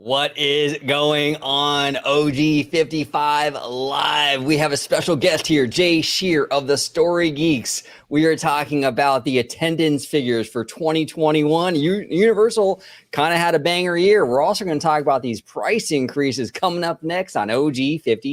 What is going on, OG55 Live? We have a special guest here, Jay Shear of the Story Geeks. We are talking about the attendance figures for 2021. Universal kind of had a banger year. We're also going to talk about these price increases coming up next on OG55.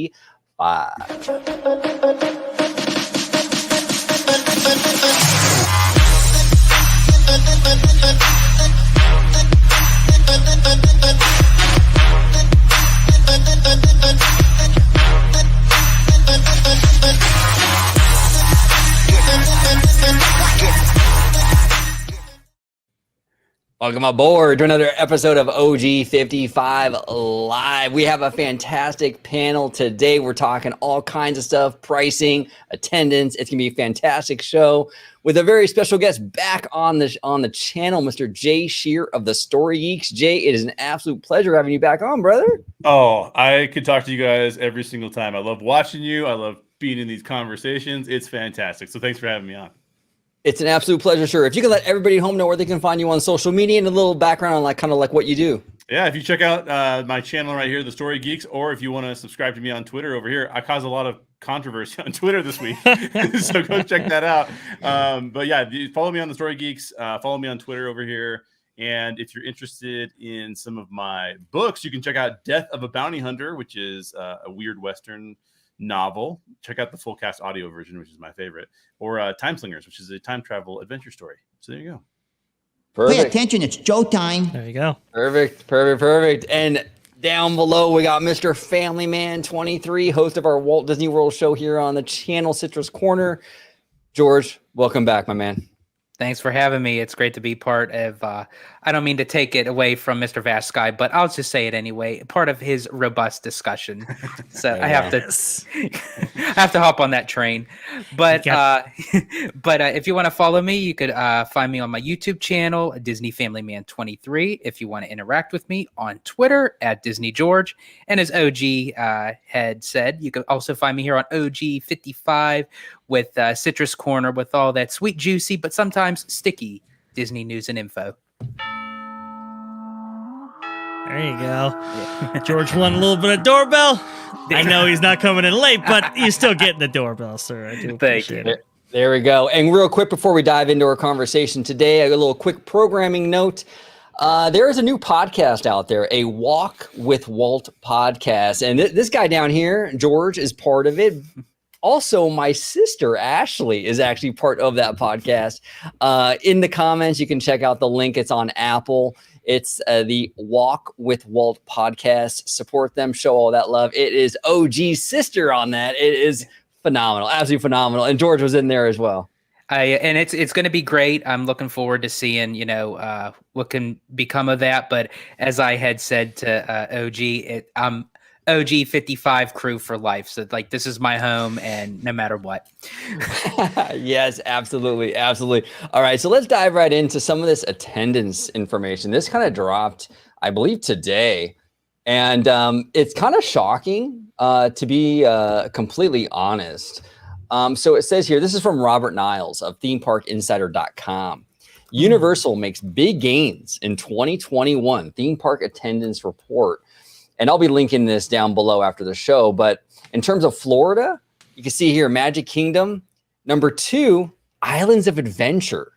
Welcome aboard to another episode of OG55 Live. We have a fantastic panel today. We're talking all kinds of stuff, pricing, attendance. It's going to be a fantastic show with a very special guest back on the channel, Mr. Jay Shear of the Story Geeks. Jay, it is an absolute pleasure having you back on, brother. Oh, I could talk to you guys every single time. I love watching you. I love being in these conversations. It's fantastic. So thanks for having me on. It's an absolute pleasure, sir. If you could let everybody at home know where they can find you on social media and a little background on kind of what you do. Yeah, if you check out my channel right here, The Story Geeks, or if you want to subscribe to me on Twitter over here, I cause a lot of controversy on Twitter this week, so go check that out. But yeah, follow me on The Story Geeks. Follow me on Twitter over here. And if you're interested in some of my books, you can check out Death of a Bounty Hunter, which is a weird Western novel. Check out the full cast audio version, which is my favorite, or Time Slingers, which is a time travel adventure story. So there you go. Perfect. Pay attention, it's Joe time. There you go. Perfect. And down below, we got Mr. Family Man 23, host of our Walt Disney World show here on the channel, Citrus Corner. George, welcome back, my man. Thanks for having me. It's great to be part of, I don't mean to take it away from Mr. Vasky, but I'll just say it anyway, part of his robust discussion. So I have to hop on that train. But if you want to follow me, you could find me on my YouTube channel, Disney Family Man 23. If you want to interact with me on Twitter at Disney George. And as OG had said, you can also find me here on OG55 with Citrus Corner with all that sweet, juicy, but sometimes sticky Disney news and info. There you go. Yeah. George won a little bit of doorbell. I know he's not coming in late, but you're still getting the doorbell, sir. I do appreciate it. There we go. And real quick before we dive into our conversation today, a little quick programming note. There is a new podcast out there, a Walk with Walt podcast. And this guy down here, George, is part of it. Also, my sister, Ashley, is actually part of that podcast. In the comments, you can check out the link. It's on Apple. It's the Walk with Walt podcast. Support them. Show all that love. It is OG's sister on that. It is phenomenal. Absolutely phenomenal. And George was in there as well. And it's going to be great. I'm looking forward to seeing, what can become of that. But as I had said to OG, I'm OG55 crew for life. So this is my home and no matter what. Yes, absolutely. All right. So let's dive right into some of this attendance information. This kind of dropped, I believe, today. And it's kind of shocking to be completely honest. So it says here, this is from Robert Niles of themeparkinsider.com. Universal makes big gains in 2021 theme park attendance report. And I'll be linking this down below after the show. But in terms of Florida, you can see here Magic Kingdom. Number 2, Islands of Adventure.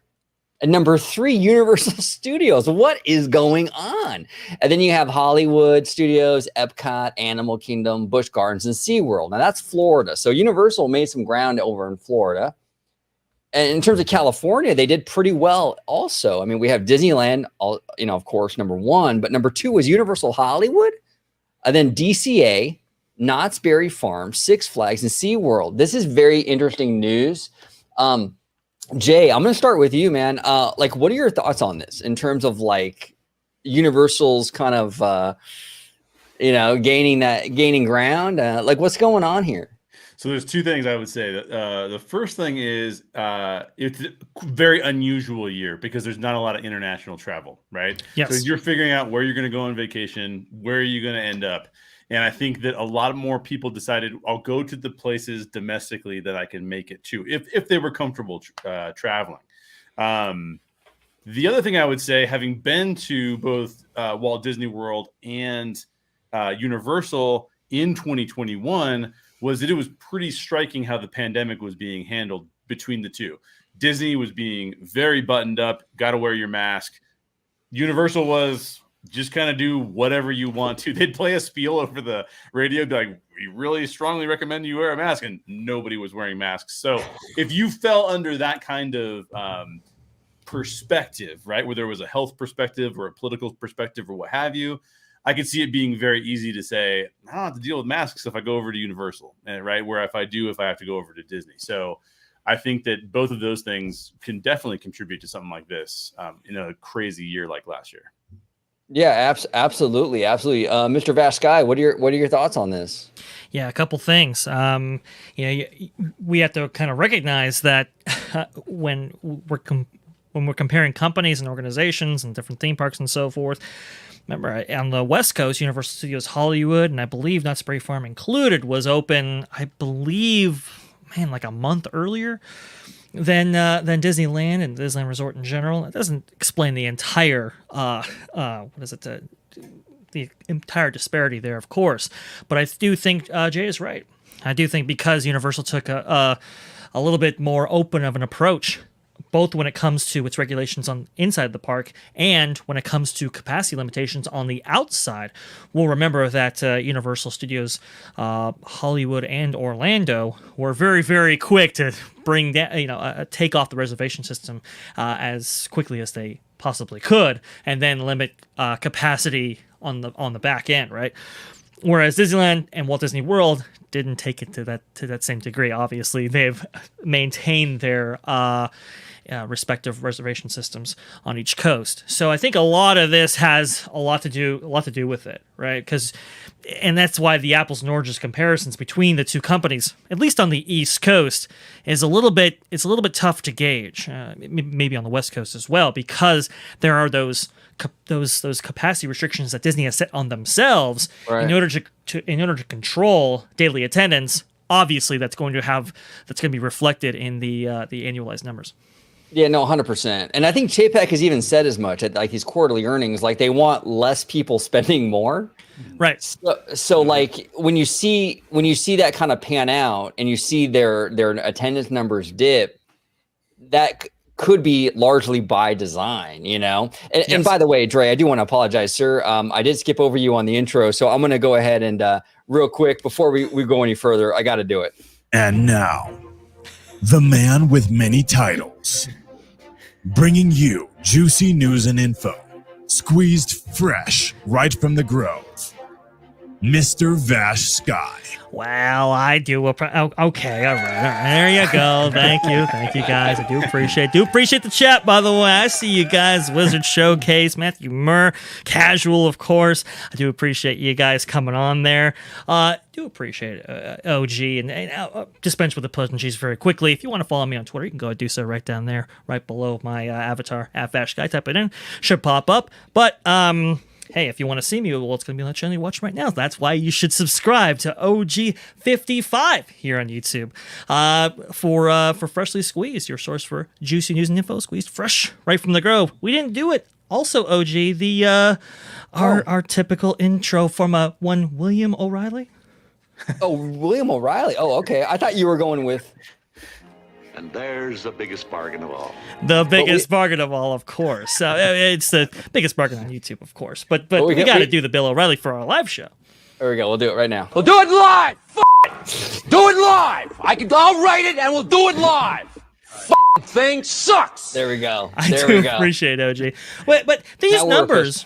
And number 3, Universal Studios. What is going on? And then you have Hollywood Studios, Epcot, Animal Kingdom, Busch Gardens, and SeaWorld. Now that's Florida. So Universal made some ground over in Florida. And in terms of California, they did pretty well also. I mean, we have Disneyland, of course, number 1. But number 2 was Universal Hollywood. And then DCA, Knott's Berry Farm, Six Flags, and SeaWorld. This is very interesting news. Jay, I'm going to start with you, man. What are your thoughts on this in terms of Universal's kind of, gaining ground? What's going on here? So there's 2 things I would say. The first thing is it's a very unusual year because there's not a lot of international travel, right? Yes. So you're figuring out where you're going to go on vacation, where are you going to end up. And I think that a lot more people decided I'll go to the places domestically that I can make it to if they were comfortable traveling. The other thing I would say, having been to both Walt Disney World and Universal in 2021, was that it was pretty striking how the pandemic was being handled between the two. Disney was being very buttoned up, got to wear your mask. Universal was just kind of do whatever you want to. They'd play a spiel over the radio, like, we really strongly recommend you wear a mask, and nobody was wearing masks. So if you fell under that kind of perspective, right, where there was a health perspective or a political perspective or what have you, I could see it being very easy to say, I don't have to deal with masks if I go over to Universal, right? Where if I have to go over to Disney. So I think that both of those things can definitely contribute to something like this in a crazy year like last year. Yeah, absolutely. Mr. Vaskai, what are your thoughts on this? Yeah, a couple things. We have to kind of recognize that when we're comparing companies and organizations and different theme parks and so forth. Remember, on the West Coast, Universal Studios Hollywood, and I believe Knott's Berry Farm included, was open, I believe, like a month earlier than Disneyland and Disneyland Resort in general. It doesn't explain the entire the entire disparity there, of course. But I do think Jay is right. I do think because Universal took a little bit more open of an approach, both when it comes to its regulations on inside the park and when it comes to capacity limitations on the outside. We'll remember that Universal Studios Hollywood and Orlando were very, very quick to bring down, take off the reservation system as quickly as they possibly could, and then limit capacity on the back end, right? Whereas Disneyland and Walt Disney World didn't take it to that same degree. Obviously, they've maintained their respective reservation systems on each coast. So I think a lot of this has a lot to do with it, right? And that's why the apples and oranges comparisons between the two companies, at least on the East Coast, is a little bit tough to gauge. Maybe on the West Coast as well, because there are those capacity restrictions that Disney has set on themselves, right, in order to control daily attendance. Obviously, that's going to be reflected in the annualized numbers. Yeah, no, 100%. And I think Chapek has even said as much at like his quarterly earnings, like they want less people spending more. Right. So like when you see that kind of pan out and you see their attendance numbers dip, that could be largely by design, And, yes. And by the way, Dre, I do want to apologize, sir. I did skip over you on the intro, so I'm going to go ahead and real quick before we go any further, I got to do it. And now, the man with many titles, bringing you juicy news and info, squeezed fresh right from the Grove, Mr. Vash Sky. Well, I do. Okay, all right. There you go. Thank you, guys. I do appreciate the chat. By the way, I see you guys. Wizard Showcase, Matthew Murr, Casual, of course. I do appreciate you guys coming on there. Do appreciate OG and dispense with the pleasantries very quickly. If you want to follow me on Twitter, you can go and do so right down there, right below my avatar at Vashguy. Type it in, should pop up. But hey, if you want to see me, well, it's going to be on the channel you watch right now. That's why you should subscribe to OG55 here on YouTube for Freshly Squeezed, your source for juicy news and info, squeezed fresh right from the Grove. We didn't do it. Also, OG, our typical intro from one William O'Reilly. Oh, William O'Reilly. Oh, okay. I thought you were going with. And there's the biggest bargain of all. The biggest bargain of all, of course. It's the biggest bargain on YouTube, of course. But we got to do the Bill O'Reilly for our live show. There we go. We'll do it right now. We'll do it live. Do it live. I'll write it and we'll do it live. Thing sucks. There we go. I do appreciate OG. Wait, but these numbers.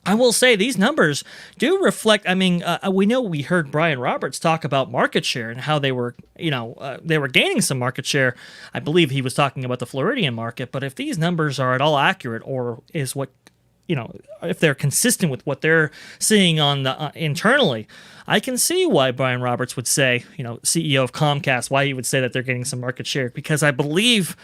I will say these numbers do reflect. I mean, we heard Brian Roberts talk about market share and how they were gaining some market share. I believe he was talking about the Floridian market. But if these numbers are at all accurate, or is what if they're consistent with what they're seeing on the internally, I can see why Brian Roberts would say, CEO of Comcast, why he would say that they're getting some market share, because I believe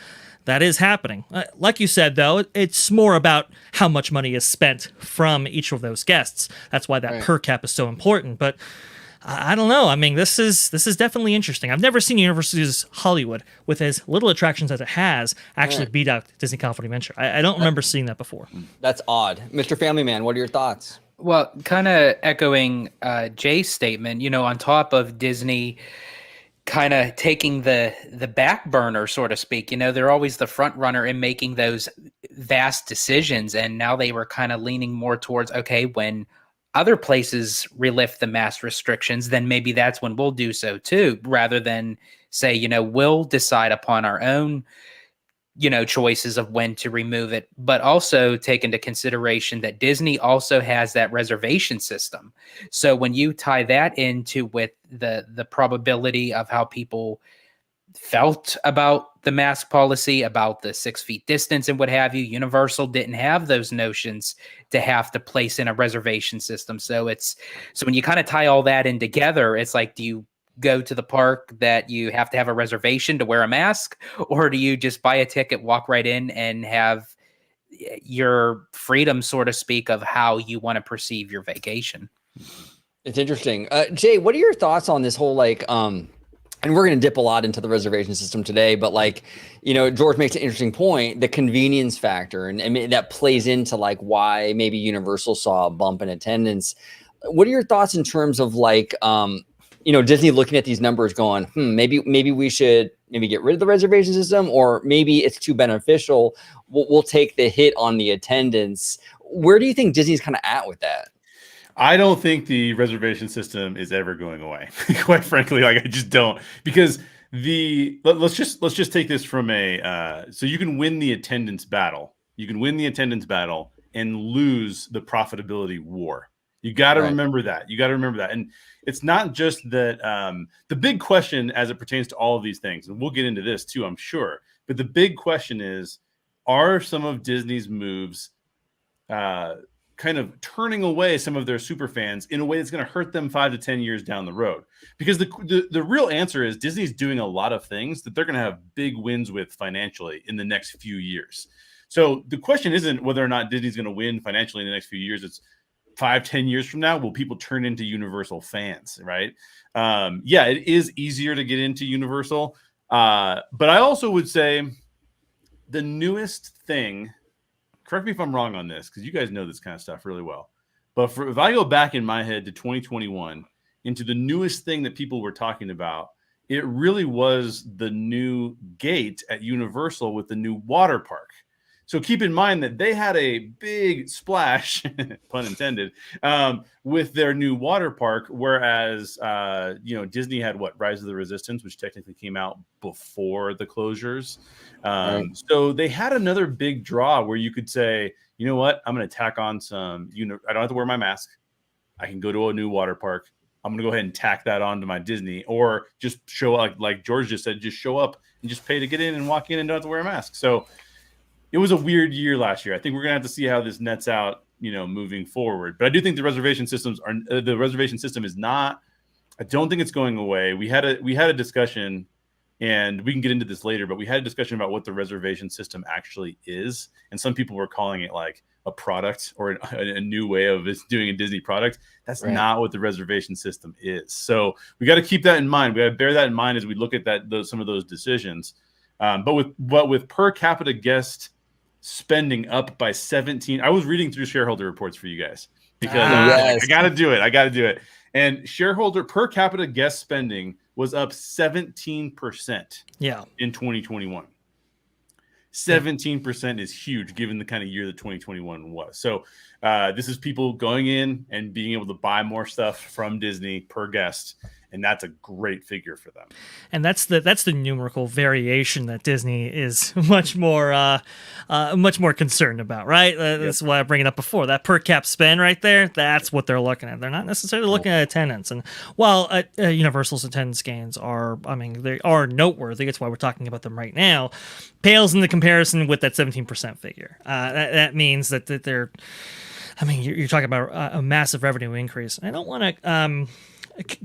that is happening. Like you said, though, it's more about how much money is spent from each of those guests. That's why that per cap is so important. But I don't know. I mean, this is definitely interesting. I've never seen Universal Studios Hollywood with as little attractions as it has actually beat out Disney California Adventure. I don't remember seeing that before. That's odd. Mr. Family Man, what are your thoughts? Well, kind of echoing Jay's statement, on top of Disney kind of taking the back burner, so to speak, they're always the front runner in making those vast decisions. And now they were kind of leaning more towards, okay, when other places relift the mask restrictions, then maybe that's when we'll do so too, rather than say, we'll decide upon our own choices of when to remove it, but also take into consideration that Disney also has that reservation system. So when you tie that into with the probability of how people felt about the mask policy, about the 6 feet distance and what have you, Universal didn't have those notions to have to place in a reservation system. So when you kind of tie all that in together, it's like, do you go to the park that you have to have a reservation to wear a mask, or do you just buy a ticket, walk right in, and have your freedom, so to speak, of how you want to perceive your vacation? It's interesting. Jay, what are your thoughts on this whole and we're going to dip a lot into the reservation system today, but George makes an interesting point, the convenience factor, and that plays into why maybe Universal saw a bump in attendance. What are your thoughts in terms of Disney looking at these numbers going, maybe we should get rid of the reservation system, or maybe it's too beneficial. We'll take the hit on the attendance. Where do you think Disney's kind of at with that? I don't think the reservation system is ever going away. Quite frankly, I just don't, because let's just take this from so you can win the attendance battle. You can win the attendance battle and lose the profitability war. You got to remember that. And it's not just that the big question as it pertains to all of these things, and we'll get into this too, I'm sure, but the big question is, are some of Disney's moves kind of turning away some of their super fans in a way that's going to hurt them 5 to 10 years down the road? Because the real answer is Disney's doing a lot of things that they're going to have big wins with financially in the next few years. So the question isn't whether or not Disney's going to win financially in the next few years. It's 5-10 years from now, will people turn into Universal fans, right? Yeah, it is easier to get into Universal. But I also would say the newest thing, correct me if I'm wrong on this, because you guys know this kind of stuff really well. But if I go back in my head to 2021, into the newest thing that people were talking about, it really was the new gate at Universal with the new water park. So keep in mind that they had a big splash, pun intended, with their new water park, whereas Disney had Rise of the Resistance, which technically came out before the closures. So they had another big draw where you could say, you know what, I'm going to tack on some. I don't have to wear my mask. I can go to a new water park. I'm going to go ahead and tack that on to my Disney, or just show up, like George just said, just show up and just pay to get in and walk in and don't have to wear a mask. So it was a weird year last year. I think we're gonna have to see how this nets out, moving forward. But I do think the reservation system is not. I don't think it's going away. We had a discussion, and we can get into this later. But we had a discussion about what the reservation system actually is, and some people were calling it like a product or a new way of doing a Disney product. That's not what the reservation system is. So we got to keep that in mind. We got to bear that in mind as we look at some of those decisions. But with per capita guest spending up by 17. I was reading through shareholder reports for you guys because I got to do it. And shareholder per capita guest spending was up 17%. In 2021. 17% is huge given the kind of year that 2021 was. So this is people going in and being able to buy more stuff from Disney per guest. And that's a great figure for them. And that's the numerical variation that Disney is much more concerned about, right? That's why I bring it up before. That per cap spend right there, that's what they're looking at. They're not necessarily looking at attendance. And while Universal's attendance gains are, they are noteworthy. That's why we're talking about them right now. Pales in the comparison with that 17% figure. That means that they're, you're talking about a massive revenue increase. I don't want to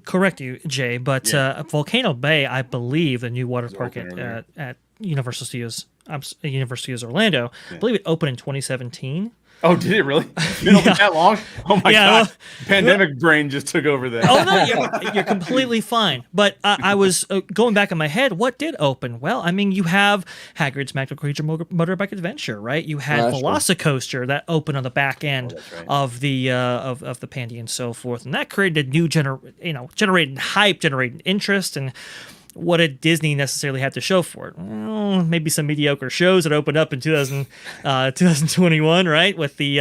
correct you, Jay, but Volcano Bay, I believe, the new water park at Universal Studios Orlando, I believe it opened in 2017. Oh, did it really? It's been open that long? Oh my Yeah. god! Pandemic brain just took over there. Oh no, you're completely fine. But I was going back in my head. What did open? Well, I mean, you have Hagrid's Magical Creature Motorbike Adventure, right? You had That's true. Velocicoaster that opened on the back end of the of the Pandy and so forth, and that created new generated hype, generated interest, and what did Disney necessarily have to show for it? Well, maybe some mediocre shows that opened up in 2021, right? With the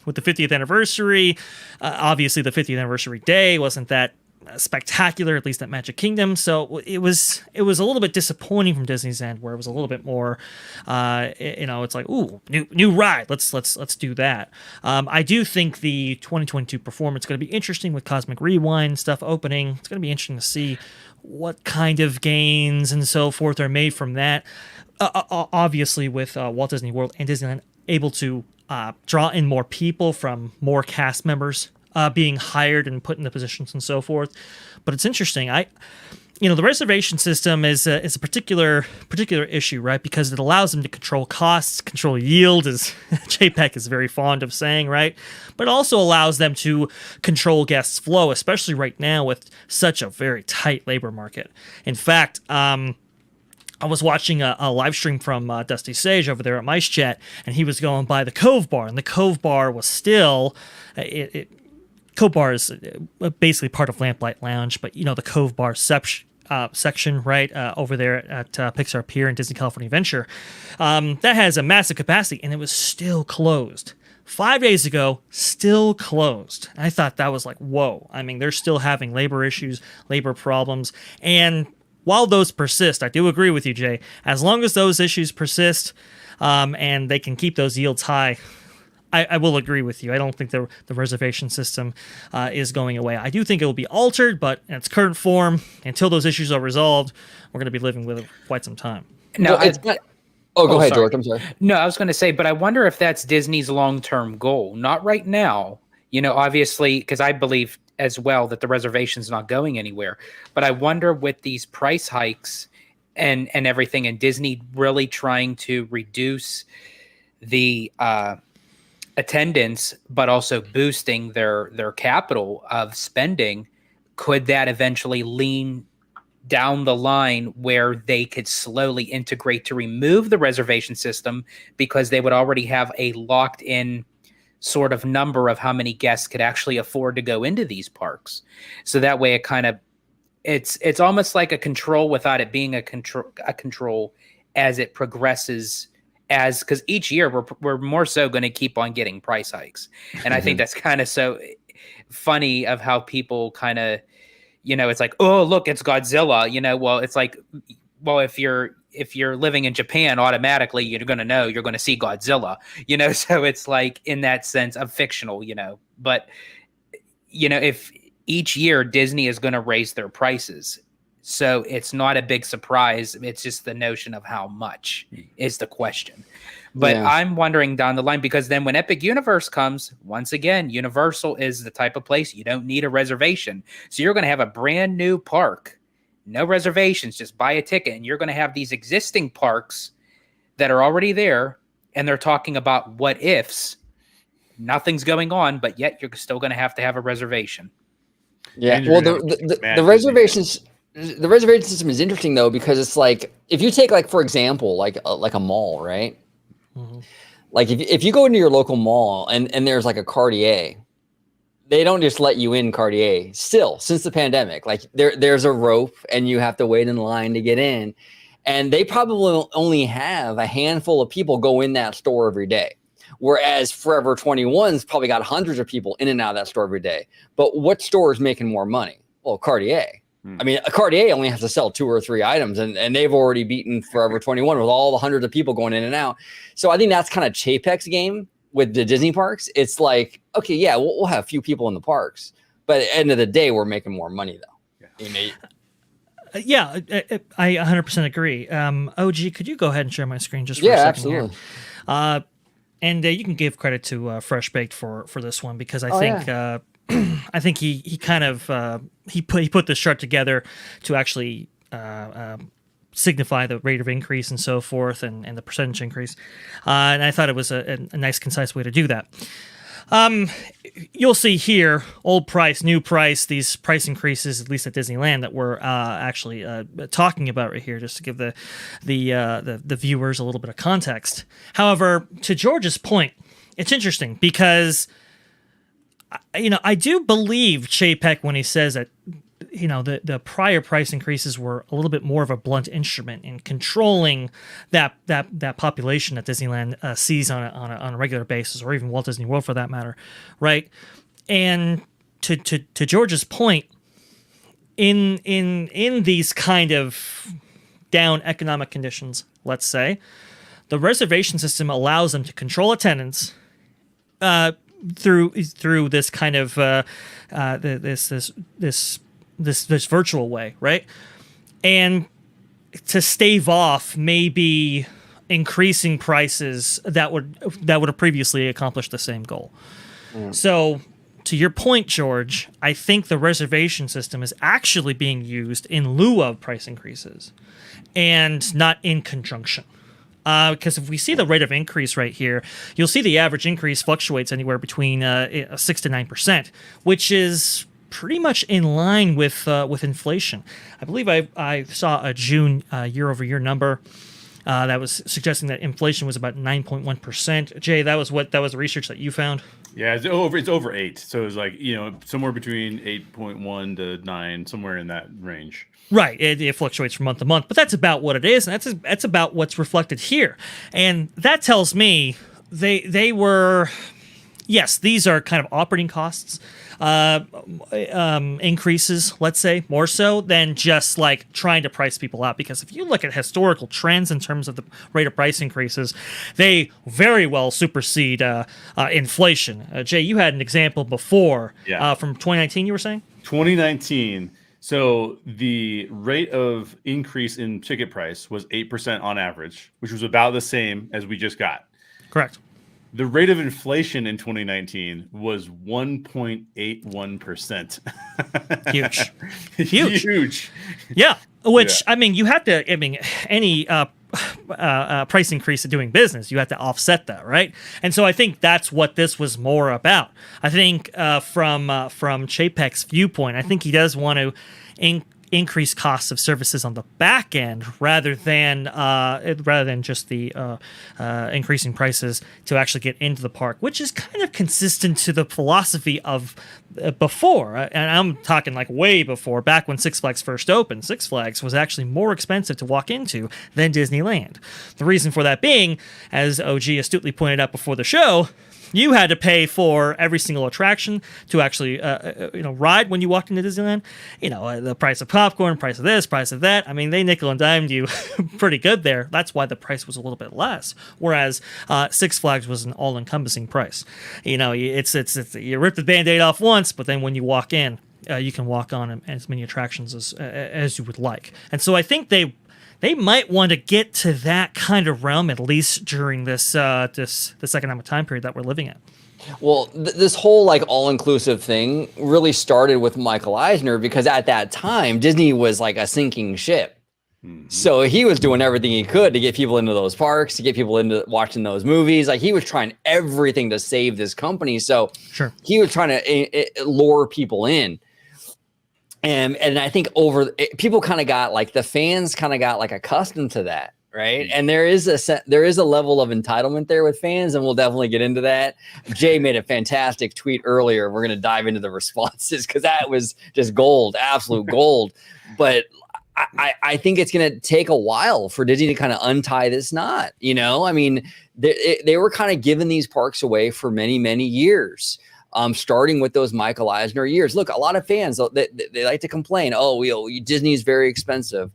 50th anniversary. Obviously, the 50th anniversary day wasn't that spectacular, at least at Magic Kingdom. So it was a little bit disappointing from Disney's end, where it was a little bit more, it's like, ooh, new ride. Let's do that. I do think the 2022 performance is going to be interesting with Cosmic Rewind stuff opening. It's going to be interesting to see what kind of gains and so forth are made from that. Obviously, with Walt Disney World and Disneyland able to draw in more people from more cast members being hired and put in the positions and so forth. But it's interesting. The reservation system is a particular issue, right? Because it allows them to control costs, control yield, as JPEG is very fond of saying, right? But it also allows them to control guests' flow, especially right now with such a very tight labor market. In fact, I was watching a live stream from Dusty Sage over there at Mice Chat, and he was going by the Cove Bar, and the Cove Bar was still Cove Bar is basically part of Lamplight Lounge, but the Cove Bar section right over there at Pixar Pier and Disney California Adventure, that has a massive capacity, and it was still closed. 5 days ago, still closed. I thought that was like, whoa. I mean, they're still having labor issues, labor problems, and while those persist, I do agree with you, Jay. As long as those issues persist, and they can keep those yields high, I will agree with you. I don't think the reservation system is going away. I do think it will be altered, but in its current form, until those issues are resolved, we're going to be living with it for quite some time. No, Well, it's not. Oh, go ahead, sorry. George. I'm sorry. No, I was going to say, but I wonder if that's Disney's long-term goal. Not right now, obviously, because I believe as well that the reservation's not going anywhere. But I wonder with these price hikes and everything, and Disney really trying to reduce the attendance, but also boosting their capital of spending, could that eventually lean down the line where they could slowly integrate to remove the reservation system, because they would already have a locked in sort of number of how many guests could actually afford to go into these parks. So that way it's almost like a control without it being a control as it progresses, because each year we're more so going to keep on getting price hikes. And I think that's kind of so funny of how people kind of, it's like, oh, look, it's Godzilla, well, it's like, well, if you're living in Japan, automatically you're going to know you're going to see Godzilla, so it's like in that sense of fictional, but if each year Disney is going to raise their prices, so it's not a big surprise. It's just the notion of how much is the question. But yeah. I'm wondering down the line, because then when Epic Universe comes, once again, Universal is the type of place you don't need a reservation. So you're going to have a brand new park, no reservations, just buy a ticket. And you're going to have these existing parks that are already there, and they're talking about what ifs. Nothing's going on, but yet you're still going to have a reservation. Yeah, well, the reservations... The reservation system is interesting though, because it's like, if you take for example, like a mall, right? Mm-hmm. Like if you go into your local mall and there's like a Cartier, they don't just let you in Cartier still since the pandemic. Like there's a rope and you have to wait in line to get in, and they probably only have a handful of people go in that store every day. Whereas Forever 21's probably got hundreds of people in and out of that store every day. But what store is making more money? Well, Cartier. I mean, a Cartier only has to sell 2 or 3 items, and they've already beaten Forever 21 with all the hundreds of people going in and out. So I think that's kind of Chapek's game with the Disney parks. It's like, okay, yeah, we'll have a few people in the parks, but at the end of the day, we're making more money, though. Yeah, I 100% agree. OG, could you go ahead and share my screen just for a second? Absolutely. Here? And you can give credit to Fresh Baked for this one, because I think... Yeah. I think he kind of he put this chart together to actually signify the rate of increase and so forth, and the percentage increase. And I thought it was a nice, concise way to do that. You'll see here, old price, new price, these price increases, at least at Disneyland, that we're actually talking about right here, just to give the viewers a little bit of context. However, to George's point, it's interesting because, I do believe Chapek when he says that, the prior price increases were a little bit more of a blunt instrument in controlling that population that Disneyland sees on a regular basis, or even Walt Disney World for that matter, right? And to George's point, in these kind of down economic conditions, let's say, the reservation system allows them to control attendance through this kind of this virtual way, right? And to stave off maybe increasing prices that would have previously accomplished the same goal. So to your point, George, I think the reservation system is actually being used in lieu of price increases and not in conjunction. Because if we see the rate of increase right here, you'll see the average increase fluctuates anywhere between 6 to 9%, which is pretty much in line with inflation. I believe I saw a June year-over-year number that was suggesting that inflation was about 9.1%. Jay, that was the research that you found? Yeah, it's over 8. So it was like, somewhere between 8.1 to 9, somewhere in that range. Right, it fluctuates from month to month, but that's about what it is, and that's about what's reflected here. And that tells me they were, yes, these are kind of operating costs increases, let's say, more so than just like trying to price people out. Because if you look at historical trends in terms of the rate of price increases, they very well supersede inflation. Jay, you had an example before from 2019, you were saying? 2019. So the rate of increase in ticket price was 8% on average, which was about the same as we just got. Correct. The rate of inflation in 2019 was 1.81%. Huge. Huge. Yeah. Which, I mean, you have to, any price increase of doing business, you have to offset that, right? And so I think that's what this was more about. I think from Chapek's viewpoint, I think he does want to increase costs of services on the back end rather than just the increasing prices to actually get into the park, which is kind of consistent to the philosophy of before. And I'm talking like way before, back when Six Flags first opened. Six Flags was actually more expensive to walk into than Disneyland. The reason for that being, as OG astutely pointed out before the show, you had to pay for every single attraction to actually, ride when you walked into Disneyland. The price of popcorn, price of this, price of that. I mean, they nickel and dimed you pretty good there. That's why the price was a little bit less. Whereas Six Flags was an all-encompassing price. It's you rip the Band-Aid off once, but then when you walk in, you can walk on as many attractions as you would like. And so I think they might want to get to that kind of realm, at least during this economic time period that we're living in. Well, this whole like all-inclusive thing really started with Michael Eisner, because at that time Disney was like a sinking ship. Mm-hmm. So he was doing everything he could to get people into those parks, to get people into watching those movies. Like, he was trying everything to save this company. So he was trying to lure people in. And I think people kind of got like, the fans kind of got like accustomed to that, right? And there is a level of entitlement there with fans, and we'll definitely get into that. Jay made a fantastic tweet earlier. We're going to dive into the responses because that was just gold, absolute gold. But I think it's going to take a while for Disney to kind of untie this knot. I mean, they were kind of giving these parks away for many, many years. Starting with those Michael Eisner years. Look, a lot of fans, they like to complain, Disney's very expensive.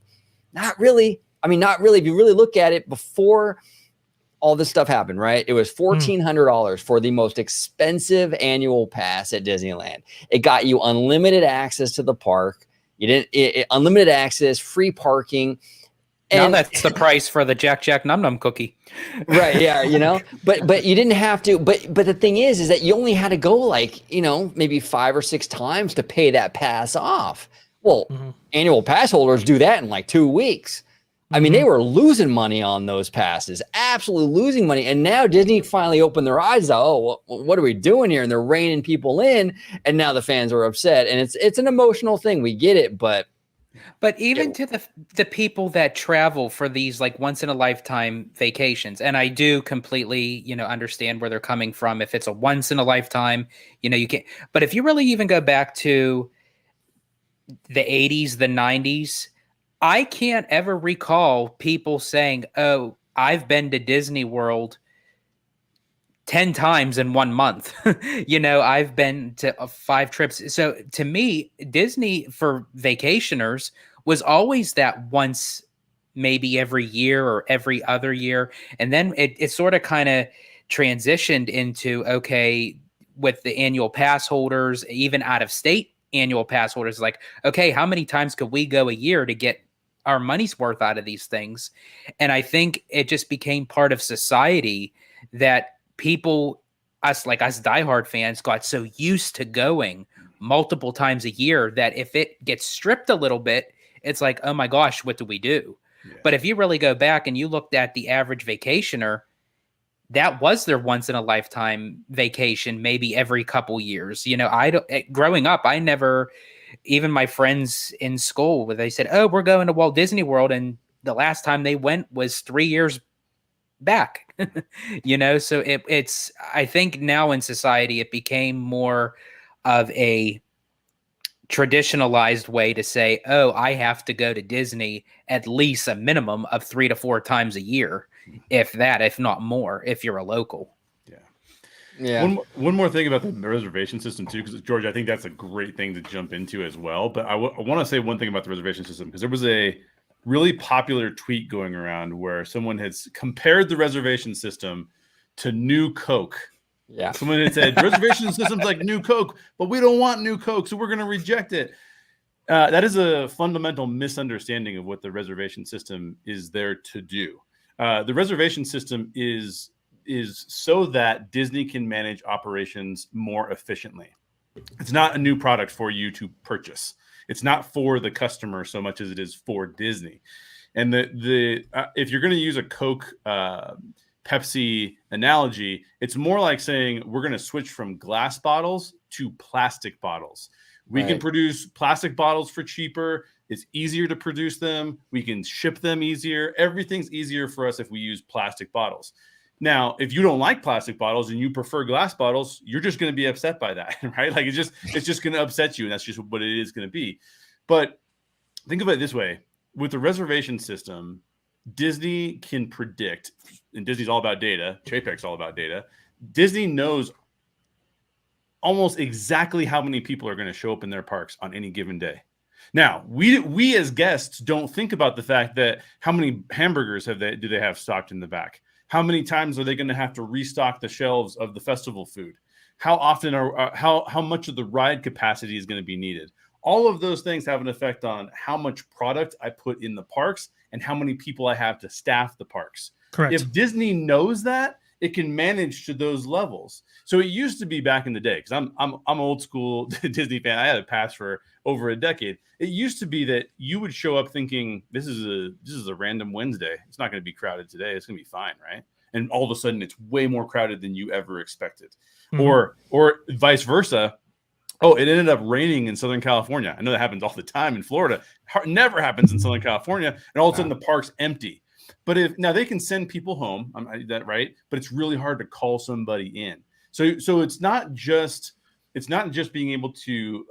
Not really. I mean, not really. If you really look at it, before all this stuff happened, right? It was $1,400 for the most expensive annual pass at Disneyland. It got you unlimited access to the park. Unlimited access, free parking. And now that's the price for the Jack Num Num cookie. Right, yeah, but you didn't have to, but the thing is that you only had to go like, maybe 5 or 6 times to pay that pass off. Well, annual pass holders do that in like 2 weeks. I mean, they were losing money on those passes, absolutely losing money. And now Disney finally opened their eyes. Oh, what are we doing here? And they're reining people in. And now the fans are upset. And it's an emotional thing. We get it, but even to the people that travel for these like once in a lifetime vacations, and I do completely, understand where they're coming from. If it's a once in a lifetime, you can't. But if you really even go back to the 80s, the 90s, I can't ever recall people saying, "Oh, I've been to Disney World 10 times in 1 month." I've been to 5 trips. So to me, Disney for vacationers was always that once, maybe every year or every other year. And then it sort of kind of transitioned into, okay, with the annual pass holders, even out of state annual pass holders, like, okay, how many times could we go a year to get our money's worth out of these things? And I think it just became part of society that people, us diehard fans, got so used to going multiple times a year that if it gets stripped a little bit, it's like, oh my gosh, what do we do? Yeah. But if you really go back and you looked at the average vacationer, that was their once in a lifetime vacation, maybe every couple years. Growing up, I never, even my friends in school, where they said, oh, we're going to Walt Disney World, and the last time they went was 3 years back. So it's I think now in society it became more of a traditionalized way to say, oh, I have to go to Disney at least a minimum of 3 to 4 times a year, if not more, if you're a local. Yeah. One more thing about the reservation system too, because George, I think that's a great thing to jump into as well. But I want to say one thing about the reservation system, because there was a really popular tweet going around where someone has compared the reservation system to New Coke. Yeah. Someone had said reservation system's like New Coke, but we don't want New Coke, so we're going to reject it. That is a fundamental misunderstanding of what the reservation system is there to do. The reservation system is so that Disney can manage operations more efficiently. It's not a new product for you to purchase. It's not for the customer so much as it is for Disney. And if you're going to use a Coke Pepsi analogy, it's more like saying we're going to switch from glass bottles to plastic bottles. We can produce plastic bottles for cheaper. It's easier to produce them. We can ship them easier. Everything's easier for us if we use plastic bottles. Now, if you don't like plastic bottles and you prefer glass bottles, you're just going to be upset by that, right? Like it's just going to upset you, and that's just what it is going to be. But think of it this way: with the reservation system, Disney can predict, and Disney's all about data. Chapek's all about data. Disney knows almost exactly how many people are going to show up in their parks on any given day. Now, we as guests don't think about the fact that how many hamburgers do they have stocked in the back? How many times are they going to have to restock the shelves of the festival food? How often how much of the ride capacity is going to be needed? All of those things have an effect on how much product I put in the parks and how many people I have to staff the parks. Correct. If Disney knows that, it can manage to those levels. So it used to be back in the day, because I'm old school Disney fan. I had a pass for over a decade. It used to be that you would show up thinking this is a random Wednesday. It's not going to be crowded today. It's going to be fine, right? And all of a sudden, it's way more crowded than you ever expected, or vice versa. Oh, it ended up raining in Southern California. I know that happens all the time in Florida. Never happens in Southern California, and all of a sudden the park's empty. But now they can send people home, that right? But it's really hard to call somebody in. So it's not just being able to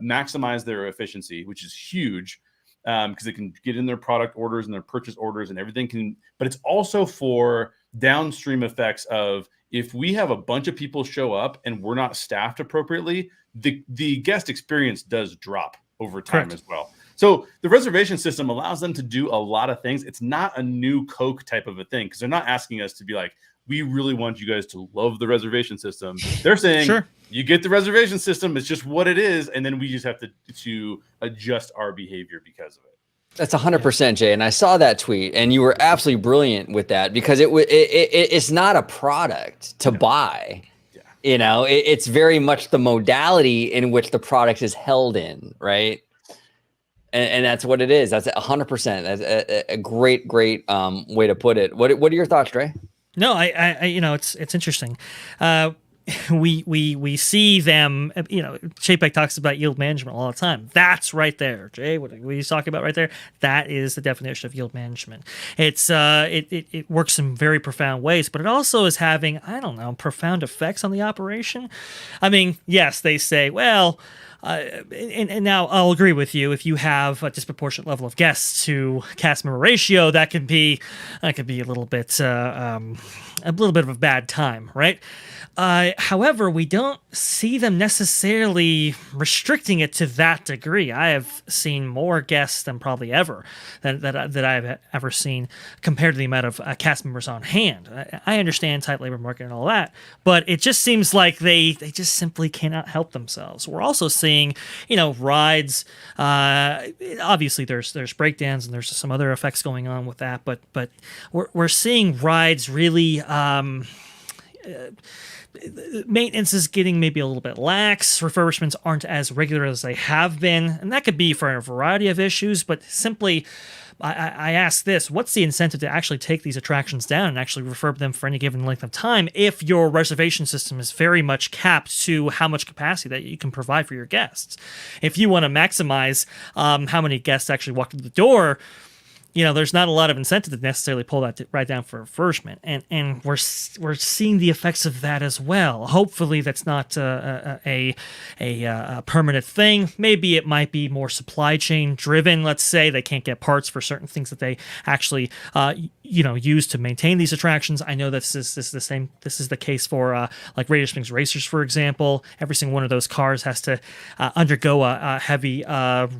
maximize their efficiency, which is huge, because they can get in their product orders and their purchase orders and everything can. But it's also for downstream effects of if we have a bunch of people show up and we're not staffed appropriately, the guest experience does drop over time. Correct. As well. So the reservation system allows them to do a lot of things. It's not a new Coke type of a thing, because they're not asking us to be like, we really want you guys to love the reservation system. They're saying, sure, you get the reservation system. It's just what it is. And then we just have to adjust our behavior because of it. That's 100%, Jay. And I saw that tweet, and you were absolutely brilliant with that, because it's not a product to buy. Yeah. It's very much the modality in which the product is held in, right? And that's what it is. That's 100%. That's a great way to put it. What are your thoughts, Dre? No, I it's interesting. We see them, Chapek talks about yield management all the time. That's right there, Jay. What he's talking about right there, that is the definition of yield management. It's it works in very profound ways, but it also is having, I don't know, profound effects on the operation. I mean, yes, they say, well, and now I'll agree with you. If you have a disproportionate level of guests to cast member ratio, that could be a little bit of a bad time, right? However, we don't see them necessarily restricting it to that degree. I have seen more guests than probably ever that I've ever seen compared to the amount of cast members on hand. I understand tight labor market and all that, but it just seems like they just simply cannot help themselves. We're also seeing, rides. Obviously, there's breakdowns and there's some other effects going on with that, but we're seeing rides really. Maintenance is getting maybe a little bit lax. Refurbishments aren't as regular as they have been, and that could be for a variety of issues, but simply I ask this: what's the incentive to actually take these attractions down and actually refurb them for any given length of time if your reservation system is very much capped to how much capacity that you can provide for your guests? If you want to maximize how many guests actually walk through the door, there's not a lot of incentive to necessarily pull that right down for refurbishment, and we're seeing the effects of that as well. Hopefully, that's not a permanent thing. Maybe it might be more supply chain driven. Let's say they can't get parts for certain things that they actually use to maintain these attractions. I know this is the same. This is the case for like Radiator Springs Racers, for example. Every single one of those cars has to undergo a heavy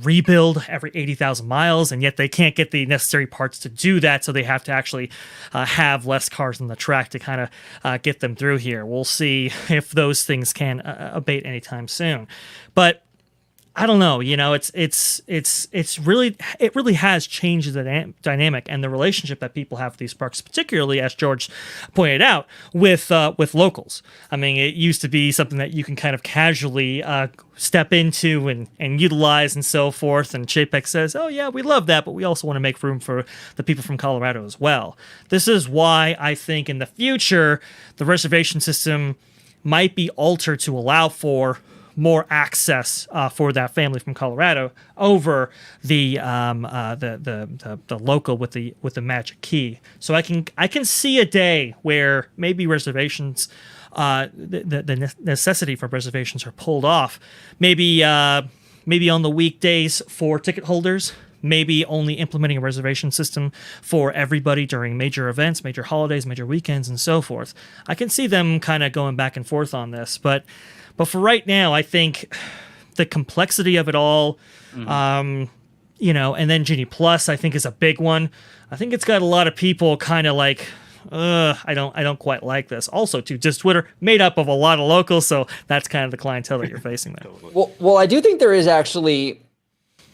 rebuild every 80,000 miles, and yet they can't get the necessary parts to do that, so they have to actually have less cars on the track to kind of get them through here. We'll see if those things can abate anytime soon, but I don't know. It really has changed the dynamic and the relationship that people have with these parks, particularly as George pointed out with locals. I mean, it used to be something that you can kind of casually step into and utilize and so forth. And Chapek says, "Oh yeah, we love that, but we also want to make room for the people from Colorado as well." This is why I think in the future the reservation system might be altered to allow for more access for that family from Colorado over the local with the magic key. So I can see a day where maybe reservations, the necessity for reservations are pulled off. Maybe on the weekdays for ticket holders. Maybe only implementing a reservation system for everybody during major events, major holidays, major weekends, and so forth. I can see them kind of going back and forth on this, but for right now, I think the complexity of it all, and then Genie Plus, I think is a big one. I think it's got a lot of people kind of like, I don't quite like this. Also, too, just Twitter made up of a lot of locals, so that's kind of the clientele that you're facing there. Well, I do think there is actually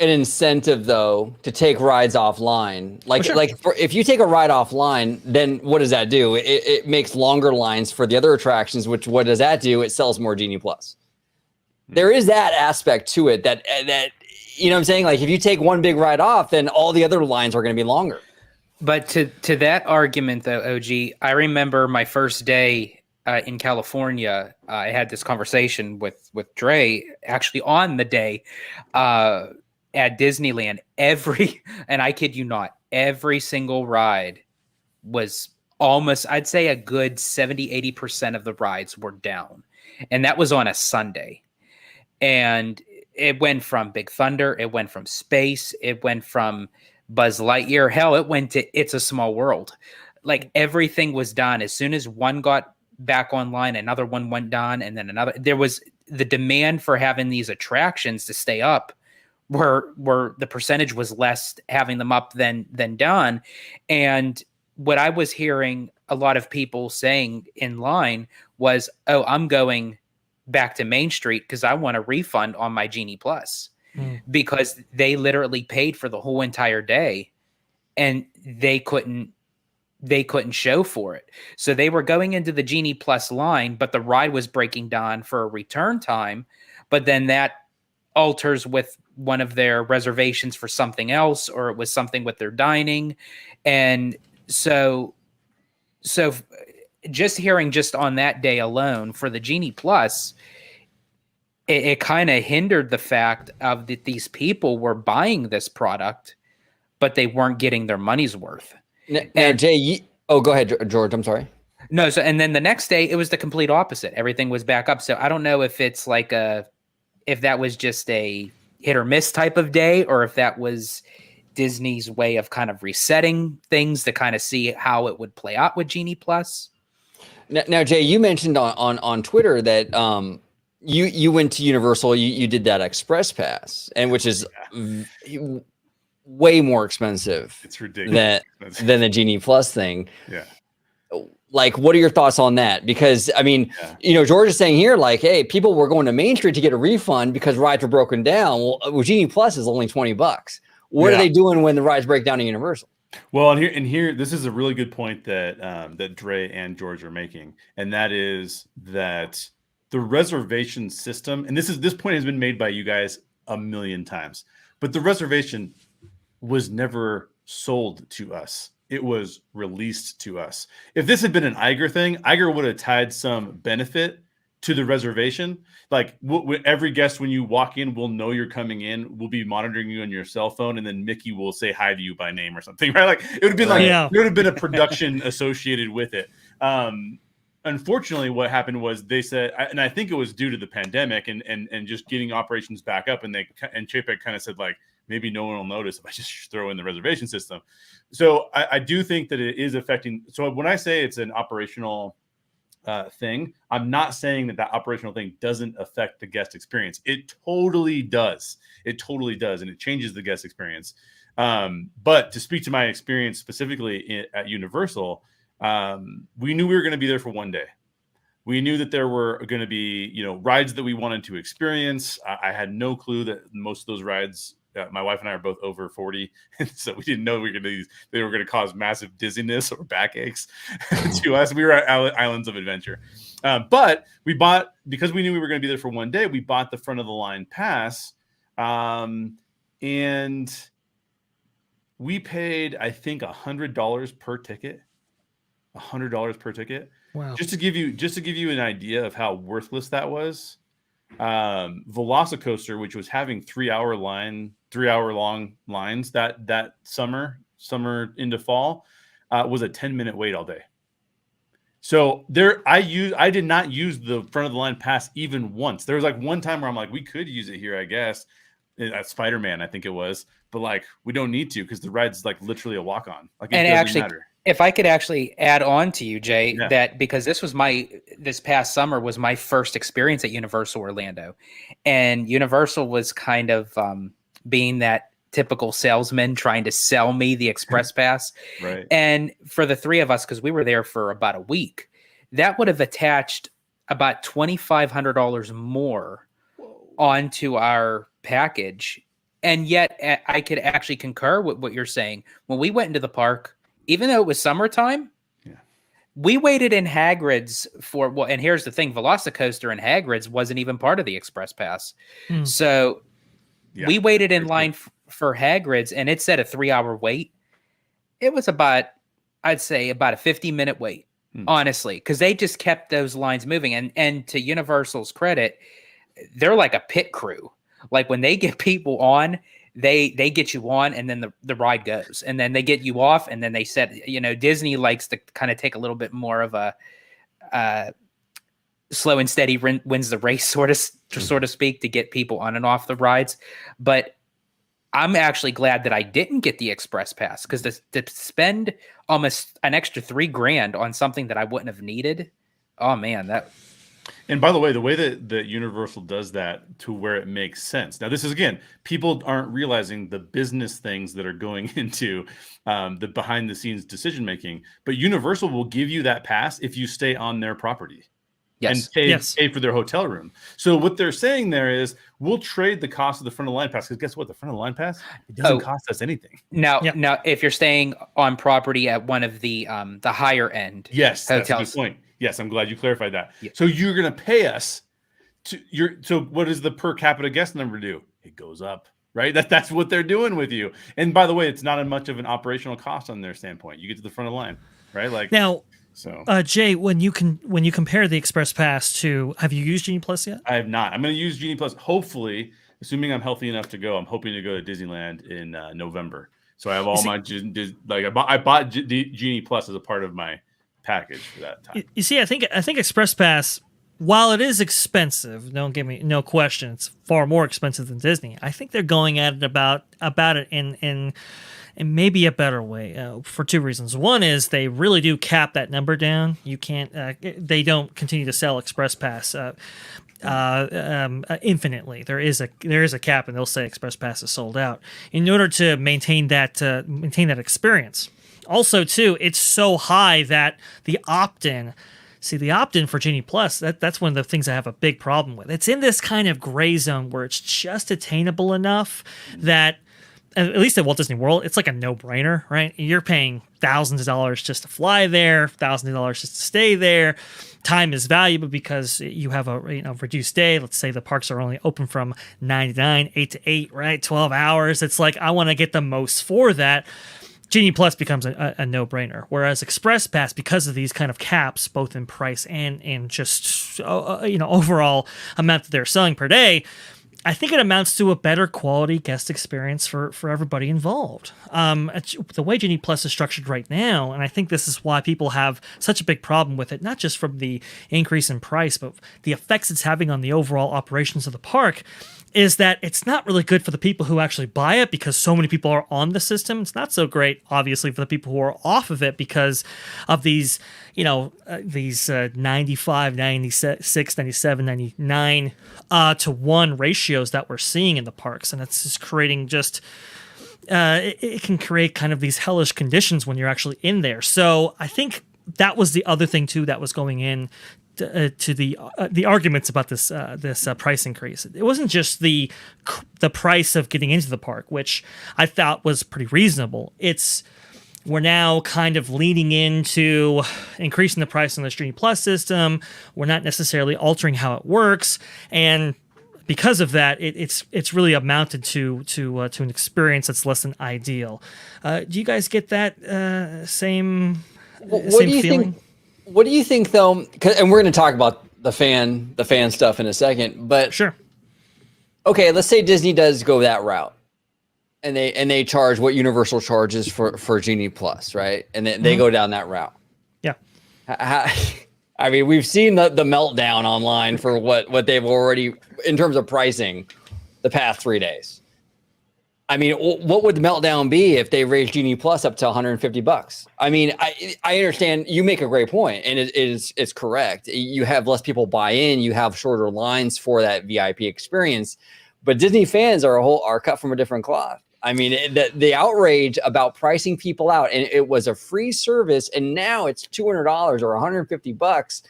an incentive though to take rides offline. If you take a ride offline, then what does that do? It makes longer lines for the other attractions, which what does that do? It sells more Genie Plus. There is that aspect to it that you know what I'm saying? Like if you take one big ride off, then all the other lines are going to be longer. But to that argument though, OG, I remember my first day in California. I had this conversation with Dre actually on the day at Disneyland. And I kid you not, every single ride was almost, I'd say a good 70-80% of the rides were down. And that was on a Sunday. And it went from Big Thunder, it went from Space, it went from Buzz Lightyear. Hell, it went to It's a Small World. Like everything was done. As soon as one got back online, another one went down, and then another. There was the demand for having these attractions to stay up where the percentage was less having them up than done. And what I was hearing a lot of people saying in line was, "Oh, I'm going back to Main Street because I want a refund on my Genie Plus." Because they literally paid for the whole entire day and they couldn't show for it. So they were going into the Genie Plus line, but the ride was breaking down for a return time. But then that alters with one of their reservations for something else, or it was something with their dining. And so just hearing just on that day alone for the Genie Plus, it kind of hindered the fact of that these people were buying this product, but they weren't getting their money's worth. Now, Jay, go ahead, George. I'm sorry. No, so and then the next day it was the complete opposite. Everything was back up. So I don't know if it's like if that was just a hit or miss type of day, or if that was Disney's way of kind of resetting things to kind of see how it would play out with Genie Plus. Now, Jay, you mentioned on Twitter that you went to Universal, you did that Express Pass, and which is way more expensive. It's ridiculous than the Genie Plus thing. Yeah. Like, what are your thoughts on that? Because I mean, George is saying here, like, hey, people were going to Main Street to get a refund because rides were broken down. Well, Genie Plus is only $20. What are they doing when the rides break down at Universal? Well, and here, this is a really good point that that Dre and George are making, and that is that the reservation system, and this point has been made by you guys a million times, but the reservation was never sold to us. It was released to us. If this had been an Iger thing, Iger would have tied some benefit to the reservation. Like every guest, when you walk in, will know you're coming in. We'll be monitoring you on your cell phone, and then Mickey will say hi to you by name or something, right? Like it would have been like there would have been a production associated with it. Unfortunately, what happened was they said, and I think it was due to the pandemic and just getting operations back up, and Chapek kind of said, like, maybe no one will notice if I just throw in the reservation system. So I do think that it is affecting. So when I say it's an operational thing, I'm not saying that operational thing doesn't affect the guest experience. It totally does. It totally does. And it changes the guest experience. But to speak to my experience specifically at Universal, we knew we were going to be there for one day. We knew that there were going to be, rides that we wanted to experience. I had no clue that most of those rides, my wife and I are both over 40, so we didn't know they were going to cause massive dizziness or backaches to us. We were at Islands of Adventure, but we bought, because we knew we were going to be there for one day, we bought the front of the line pass, and we paid, I think, $100 per ticket. $100 per ticket. Wow! Just to give you an idea of how worthless that was. Velocicoaster, which was having 3 hour long lines that summer into fall, was a 10-minute wait all day. So I did not use the front of the line pass even once. There was like one time where I'm like, we could use it here, I guess, at Spider-Man, I think it was, but like we don't need to because the ride's like literally a walk on. Like it doesn't matter. If I could actually add on to you, Jay, that because this past summer was my first experience at Universal Orlando, and Universal was kind of being that typical salesman trying to sell me the Express Pass. Right. And for the three of us, because we were there for about a week, that would have attached about $2,500 more onto our package. And yet I could actually concur with what you're saying. When we went into the park, even though it was summertime, we waited in Hagrid's for, and here's the thing, Velocicoaster and Hagrid's wasn't even part of the Express Pass. So we waited in line for Hagrid's, and it said a 3 hour wait. It was I'd say about a 50-minute wait, honestly, because they just kept those lines moving. And to Universal's credit, they're like a pit crew. Like when they get people on, they get you on, and then the ride goes, and then they get you off, and then they set, Disney likes to kind of take a little bit more of a slow and steady wins the race, sort of speak, to get people on and off the rides. But I'm actually glad that I didn't get the Express Pass, because to spend almost an extra $3,000 on something that I wouldn't have needed. Oh man, that. And by the way, the way that Universal does that to where it makes sense. Now, this is, again, people aren't realizing the business things that are going into the behind the scenes decision making. But Universal will give you that pass if you stay on their property. Yes. And pay for their hotel room. So what they're saying there is, we'll trade the cost of the front of the line pass, because guess what? The front of the line pass, it doesn't cost us anything. Now, if you're staying on property at one of the higher end hotels. That's a good point. Yes, I'm glad you clarified that. Yeah. So you're going to pay us So what does the per capita guest number do? It goes up, right? That's what they're doing with you. And by the way, it's not as much of an operational cost on their standpoint. You get to the front of the line, right? Like Now, so. Jay, when you compare the Express Pass to, have you used Genie Plus yet? I have not. I'm going to use Genie Plus. Hopefully, assuming I'm healthy enough to go, I'm hoping to go to Disneyland in November. So I have all my I bought Genie Plus as a part of my package for that time. You see, I think Express Pass, while it is expensive, don't get me, no question, it's far more expensive than Disney. I think they're going at it about it in maybe a better way for two reasons. One is they really do cap that number down. You can't. They don't continue to sell Express Pass infinitely. There is a cap, and they'll say Express Pass is sold out in order to maintain that experience. Also, too, it's so high that the opt-in. See, the opt-in for Genie Plus, that's one of the things I have a big problem with. It's in this kind of gray zone where it's just attainable enough that, at least at Walt Disney World, it's like a no-brainer, right? You're paying thousands of dollars just to fly there, thousands of dollars just to stay there. Time is valuable because you have a reduced day. Let's say the parks are only open from 9 to 9, 8 to 8, right? 12 hours. It's like I want to get the most for that. Genie Plus becomes a no-brainer, whereas Express Pass, because of these kind of caps, both in price and in just overall amount that they're selling per day, I think it amounts to a better quality guest experience for everybody involved. The way Genie Plus is structured right now, and I think this is why people have such a big problem with it, not just from the increase in price, but the effects it's having on the overall operations of the park, is that it's not really good for the people who actually buy it because so many people are on the system. It's not so great, obviously, for the people who are off of it because of these, these 95, 96, 97, 99 to 1 ratios that we're seeing in the parks. And it's just creating it can create kind of these hellish conditions when you're actually in there. So I think that was the other thing, too, that was going in to the arguments about this price increase. It wasn't just the price of getting into the park, which I thought was pretty reasonable. We're now kind of leaning into increasing the price on the Genie Plus system. We're not necessarily altering how it works, and because of that, it's really amounted to an experience that's less than ideal. Do you guys get that same feeling? What do you think, though? And we're going to talk about the fan stuff in a second. But sure. Okay, let's say Disney does go that route, and they charge what Universal charges for Genie Plus, right? And they go down that route. Yeah. I mean, we've seen the meltdown online for what they've already, in terms of pricing, the past 3 days. I mean, what would the meltdown be if they raised Genie Plus up to $150? I mean, I understand you make a great point, and it's correct. You have less people buy in, you have shorter lines for that VIP experience, but Disney fans are cut from a different cloth. I mean, the outrage about pricing people out, and it was a free service, and now it's $200 or $150.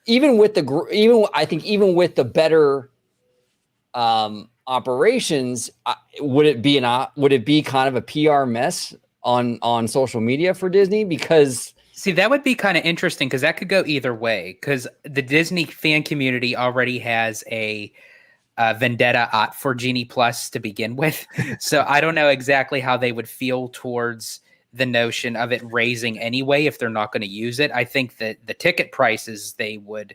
Even with the better operations, would it be kind of a PR mess on social media for Disney? Because see, that would be kind of interesting because that could go either way, because the Disney fan community already has a vendetta for Genie Plus to begin with. So I don't know exactly how they would feel towards the notion of it raising anyway if they're not going to use it. I think that the ticket prices, they would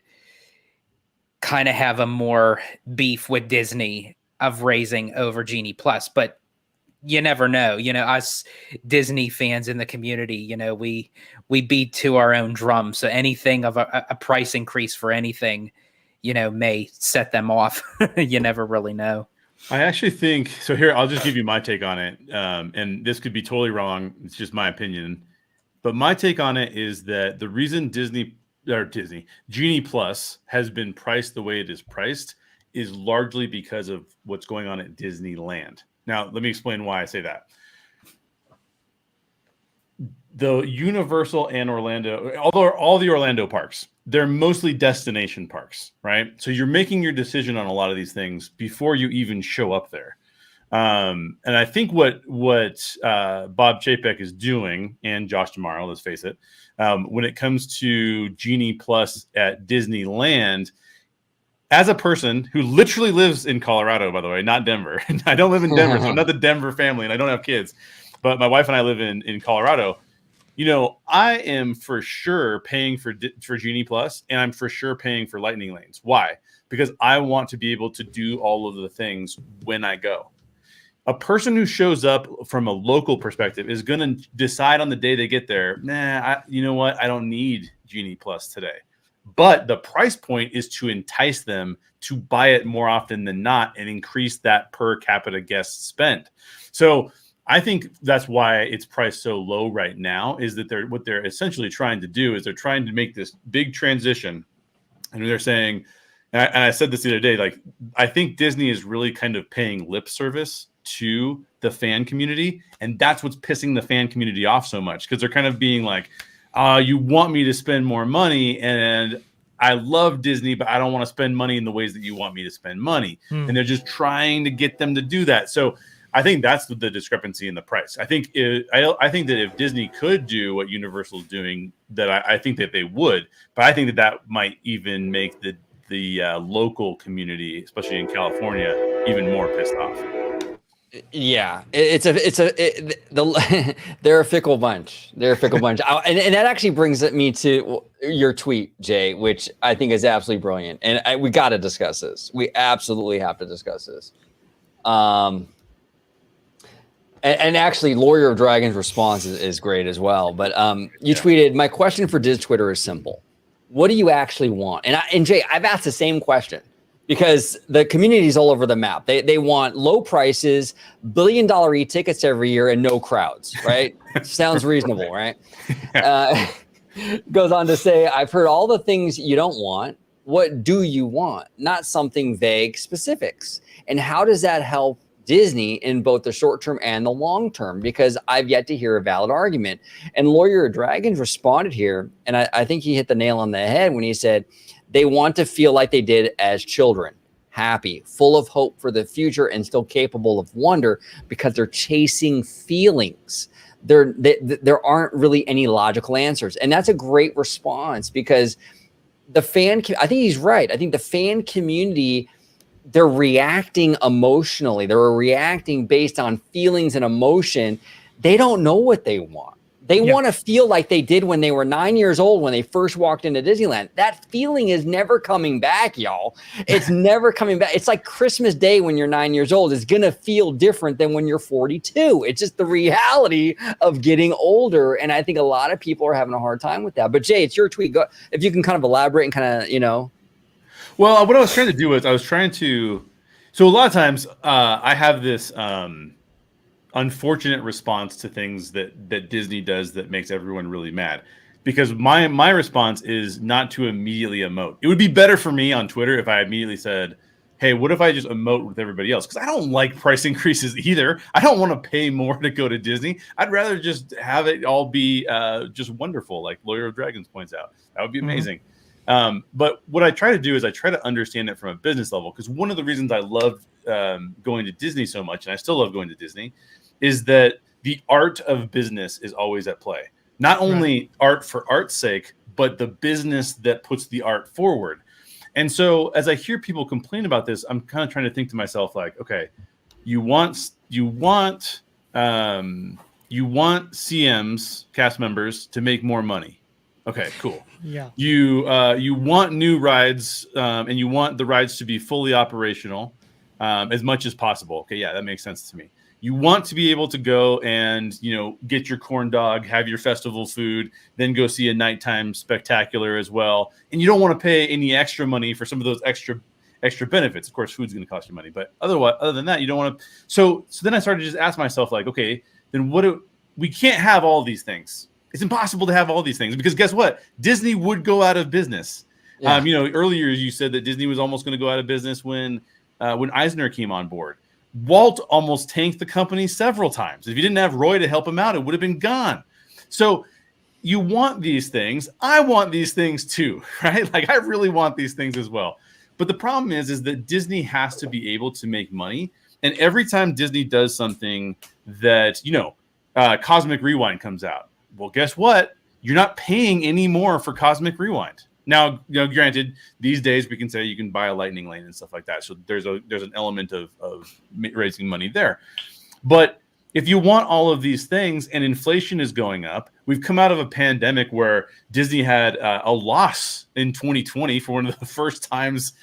kind of have a more beef with Disney of raising over Genie Plus, but you never know. Us Disney fans in the community, we beat to our own drum. So anything of a price increase for anything, may set them off. You never really know. I actually think so. Here, I'll just give you my take on it. And this could be totally wrong. It's just my opinion. But my take on it is that the reason Genie Plus has been priced the way it is priced is largely because of what's going on at Disneyland. Now, let me explain why I say that. The Universal and Orlando, although all the Orlando parks, they're mostly destination parks, right? So you're making your decision on a lot of these things before you even show up there. And I think what Bob Chapek is doing, and Josh D'Amaro, let's face it, when it comes to Genie Plus at Disneyland, as a person who literally lives in Colorado, by the way, not Denver. I don't live in Denver, so I'm not the Denver family, and I don't have kids. But my wife and I live in Colorado. You know, I am for sure paying for Genie Plus, and I'm for sure paying for Lightning Lanes. Why? Because I want to be able to do all of the things when I go. A person who shows up from a local perspective is going to decide on the day they get there, you know what? I don't need Genie Plus today. But the price point is to entice them to buy it more often than not and increase that per capita guest spend. So I think that's why it's priced so low right now, is that what they're essentially trying to do is they're trying to make this big transition. And they're saying, and I said this the other day, like, I think Disney is really kind of paying lip service to the fan community. And that's what's pissing the fan community off so much, because they're kind of being like, you want me to spend more money, and I love Disney, but I don't want to spend money in the ways that you want me to spend money. And they're just trying to get them to do that. So I think that's the discrepancy in the price. I think I think that if Disney could do what Universal's doing, that I think that they would. But I think that might even make the local community, especially in California, even more pissed off. Yeah, they're a fickle bunch. They're a fickle bunch. And that actually brings me to your tweet, Jay, which I think is absolutely brilliant. And we got to discuss this. We absolutely have to discuss this. And actually, Lawyer of Dragon's response is great as well. But you tweeted, my question for Diz Twitter is simple. What do you actually want? And Jay, I've asked the same question, because the community is all over the map. They want low prices, $1 billion e-tickets every year, and no crowds, right? Sounds reasonable, right? Goes on to say, I've heard all the things you don't want. What do you want? Not something vague specifics. And how does that help Disney in both the short term and the long term? Because I've yet to hear a valid argument. And Lawyer of Dragons responded here, and I think he hit the nail on the head when he said, they want to feel like they did as children, happy, full of hope for the future, and still capable of wonder, because they're chasing feelings. There aren't really any logical answers. And that's a great response, because I think he's right. I think the fan community, they're reacting emotionally. They're reacting based on feelings and emotion. They don't know what they want. They want to feel like they did when they were 9 years old, when they first walked into Disneyland. That feeling is never coming back, y'all. It's never coming back. It's like Christmas Day when you're 9 years old is going to feel different than when you're 42. It's just the reality of getting older. And I think a lot of people are having a hard time with that. But Jay, it's your tweet. Go, if you can kind of elaborate and kind of, Well, what I was trying to do was so a lot of times I have this unfortunate response to things that Disney does that makes everyone really mad, because my response is not to immediately emote. It would be better for me on Twitter if I immediately said, hey, what if I just emote with everybody else? Because I don't like price increases either. I don't want to pay more to go to Disney. I'd rather just have it all be just wonderful, like Lawyer of Dragons points out. That would be amazing. But what I try to do is I try to understand it from a business level, because one of the reasons I love going to Disney so much, and I still love going to Disney, is that the art of business is always at play. Not only art for art's sake, but the business that puts the art forward. And so as I hear people complain about this, I'm kind of trying to think to myself, like, okay, you want CMs, cast members, to make more money. Okay, cool. Yeah. You want new rides, and you want the rides to be fully operational as much as possible. Okay, yeah, that makes sense to me. You want to be able to go and, get your corn dog, have your festival food, then go see a nighttime spectacular as well. And you don't want to pay any extra money for some of those extra benefits. Of course, food's going to cost you money, but other than that, you don't want to. So then I started to just ask myself, like, okay, then we can't have all these things. It's impossible to have all these things, because guess what? Disney would go out of business. Yeah. Earlier you said that Disney was almost going to go out of business when Eisner came on board. Walt almost tanked the company several times. If you didn't have Roy to help him out, it would have been gone. So you want these things. I want these things too, right? Like, I really want these things as well. But the problem is that Disney has to be able to make money. And every time Disney does something that, Cosmic Rewind comes out, well, guess what? You're not paying any more for Cosmic Rewind. Now, granted, these days we can say you can buy a lightning lane and stuff like that. So there's an element of raising money there. But if you want all of these things and inflation is going up, we've come out of a pandemic where Disney had a loss in 2020 for one of the first times,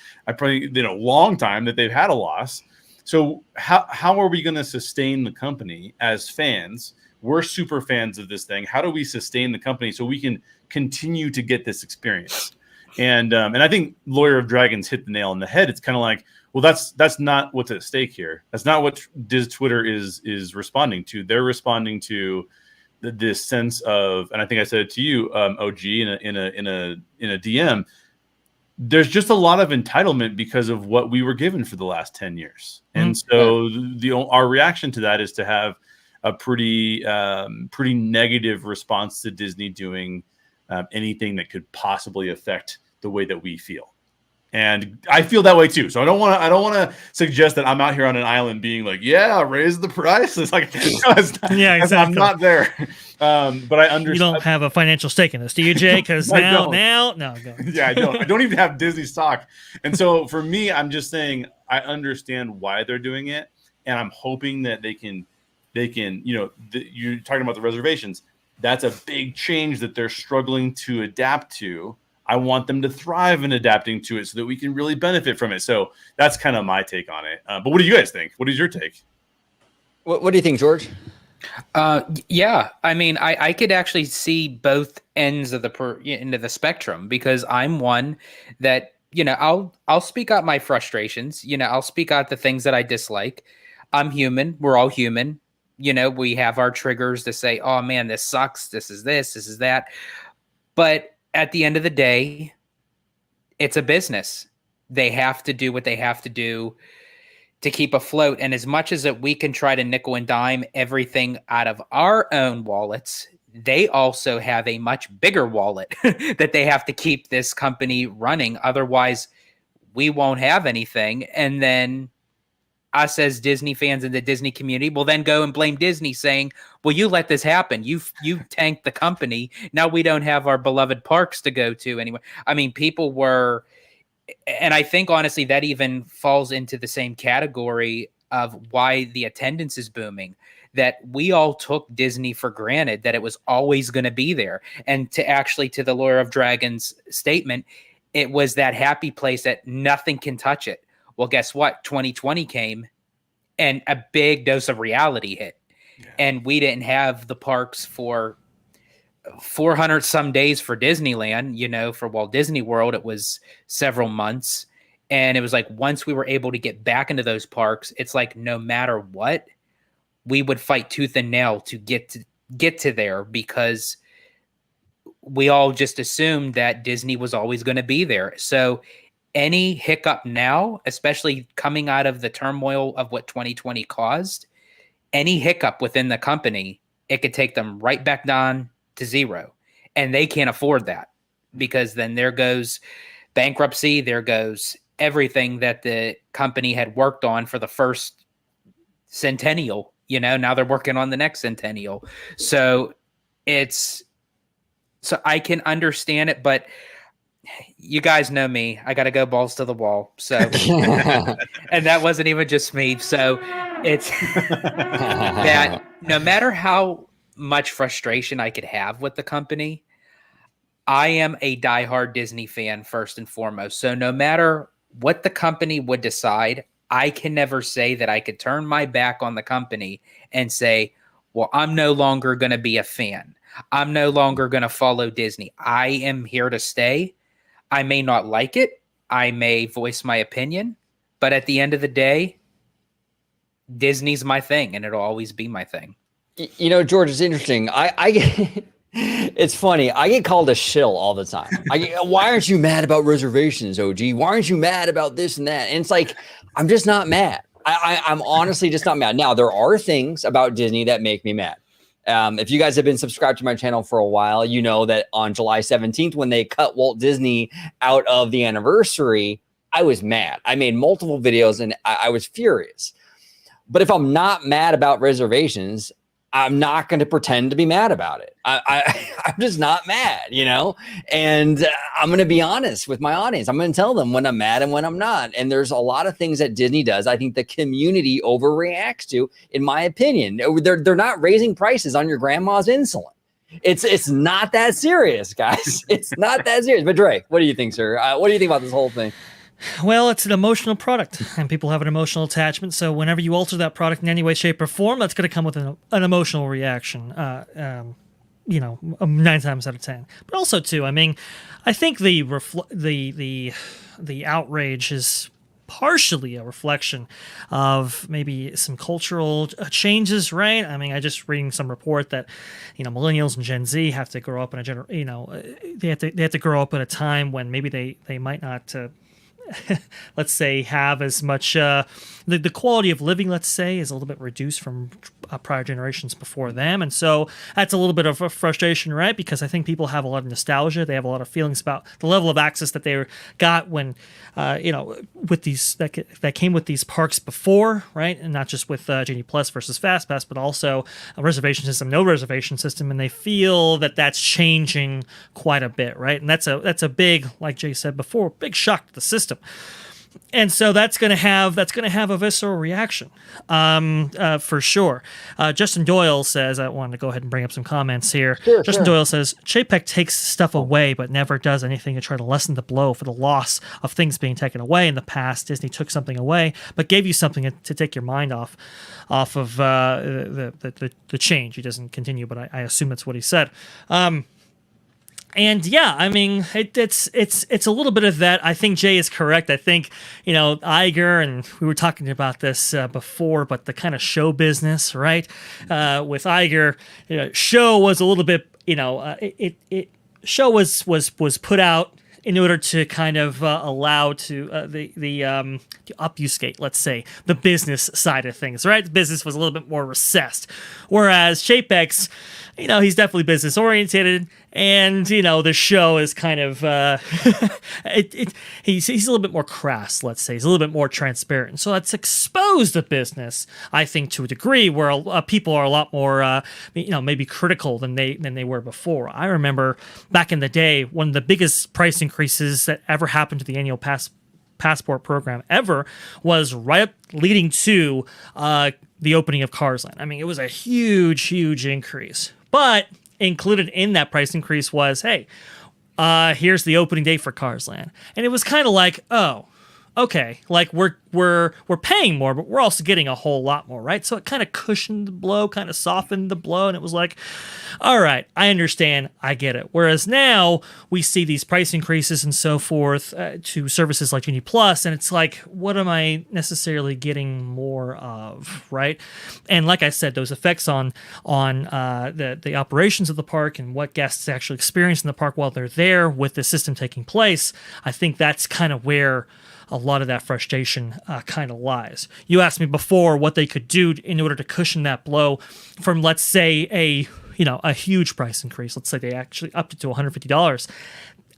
long time that they've had a loss. So how are we going to sustain the company as fans? We're super fans of this thing. How do we sustain the company so we can continue to get this experience? And I think Lawyer of Dragons hit the nail on the head. It's kind of like, well, that's not what's at stake here. That's not what Twitter is responding to. They're responding to this sense of, and I think I said it to you, OG, in a DM. There's just a lot of entitlement because of what we were given for the last 10 years, and so our reaction to that is to have a pretty negative response to Disney doing anything that could possibly affect the way that we feel. And I feel that way too. So I don't want to suggest that I'm out here on an island being like, yeah, raise the price. It's like, yeah, exactly. I'm not there. But I understand. You don't have a financial stake in this, do you, Jay? Because no, go. Yeah, I don't. I don't even have Disney stock. And so for me, I'm just saying I understand why they're doing it, and I'm hoping that they can. You're talking about the reservations. That's a big change that they're struggling to adapt to. I want them to thrive in adapting to it so that we can really benefit from it. So that's kind of my take on it. But what do you guys think? What is your take? What do you think, George? Yeah, I mean, I could actually see both ends of the end of the spectrum, because I'm one that, I'll speak out my frustrations. I'll speak out the things that I dislike. I'm human. We're all human. We have our triggers to say, oh man, this sucks. This is that. But at the end of the day, it's a business. They have to do what they have to do to keep afloat. And as much as that we can try to nickel and dime everything out of our own wallets, they also have a much bigger wallet that they have to keep this company running. Otherwise, we won't have anything. And then us as Disney fans in the Disney community will then go and blame Disney, saying, well, you let this happen. You tanked the company. Now we don't have our beloved parks to go to anyway. I mean, people were, and I think honestly that even falls into the same category of why the attendance is booming, that we all took Disney for granted, that it was always going to be there. And to the Lawyer of Dragons statement, it was that happy place that nothing can touch it. Well, guess what? 2020 came and a big dose of reality hit. Yeah. And we didn't have the parks for 400 some days for Disneyland. For Walt Disney World, it was several months. And it was like, once we were able to get back into those parks, it's like, no matter what, we would fight tooth and nail to get to there, because we all just assumed that Disney was always going to be there. So any hiccup now, especially coming out of the turmoil of what 2020 caused, any hiccup within the company, it could take them right back down to zero. And they can't afford that, because then there goes bankruptcy. There goes everything that the company had worked on for the first centennial. Now they're working on the next centennial. So I can understand it, but you guys know me. I got to go balls to the wall. So, and that wasn't even just me. So it's that no matter how much frustration I could have with the company, I am a diehard Disney fan first and foremost. So no matter what the company would decide, I can never say that I could turn my back on the company and say, well, I'm no longer going to be a fan. I'm no longer going to follow Disney. I am here to stay. I may not like it. I may voice my opinion, but at the end of the day, Disney's my thing, and it'll always be my thing. George, it's interesting. It's funny. I get called a shill all the time. Why aren't you mad about reservations, OG? Why aren't you mad about this and that? And it's like, I'm just not mad. I'm honestly just not mad. Now, there are things about Disney that make me mad. If you guys have been subscribed to my channel for a while, you know that on July 17th, when they cut Walt Disney out of the anniversary, I was mad. I made multiple videos and I was furious. But if I'm not mad about reservations, I'm not going to pretend to be mad about it. I'm just not mad, and I'm going to be honest with my audience. I'm going to tell them when I'm mad and when I'm not. And there's a lot of things that Disney does I think the community overreacts to, in my opinion. They're not raising prices on your grandma's insulin. It's not that serious, guys. It's not that serious. But Dre, what do you think, sir? What do you think about this whole thing? Well, it's an emotional product, and people have an emotional attachment. So whenever you alter that product in any way, shape, or form, that's going to come with an emotional reaction. 9 times out of 10. But also, too, I mean, I think the outrage is partially a reflection of maybe some cultural changes, right? I mean, I just reading some report that millennials and Gen Z have to grow up in they have to grow up at a time when maybe they might not. Let's say have as much the quality of living, let's say, is a little bit reduced from prior generations before them, and so that's a little bit of a frustration, right? Because I think people have a lot of nostalgia, they have a lot of feelings about the level of access that they got when with these that came with these parks before, right? And not just with Genie Plus versus Fast Pass, but also a reservation system, no reservation system, and they feel that that's changing quite a bit, right? And that's a big, like Jay said before, big shock to the system. And so that's going to have a visceral reaction, for sure. Justin Doyle says, I wanted to go ahead and bring up some comments here. Justin Doyle says, Chapek takes stuff away, but never does anything to try to lessen the blow for the loss of things being taken away. In the past, Disney took something away, but gave you something to take your mind off of the change. He doesn't continue, but I assume that's what he said. And yeah, I mean, it's a little bit of that. I think Jay is correct. I think, Iger, and we were talking about this before, but the kind of show business, right? With Iger, show was a little bit, show was put out in order to kind of allow to to obfuscate, let's say, the business side of things, right? The business was a little bit more recessed, whereas Chapek's, he's definitely business oriented, and the show is kind of he's a little bit more crass, let's say. He's a little bit more transparent, so that's exposed the business, I think, to a degree where people are a lot more maybe critical than they were before. I remember back in the day, one of the biggest price increases that ever happened to the annual passport program ever was right up leading to the opening of Cars Land. I mean, it was a huge increase. But included in that price increase was, hey, here's the opening date for Cars Land. And it was kind of like, oh, okay, like we're paying more, but we're also getting a whole lot more, right? So it kind of cushioned the blow, kind of softened the blow, and it was like, all right, I understand, I get it. Whereas now we see these price increases and so forth to services like Genie Plus, and it's like, what am I necessarily getting more of, right? And like I said, those effects on the operations of the park and what guests actually experience in the park while they're there with the system taking place, I think that's kind of where a lot of that frustration kind of lies. You asked me before what they could do in order to cushion that blow from, let's say, a huge price increase. Let's say they actually upped it to $150.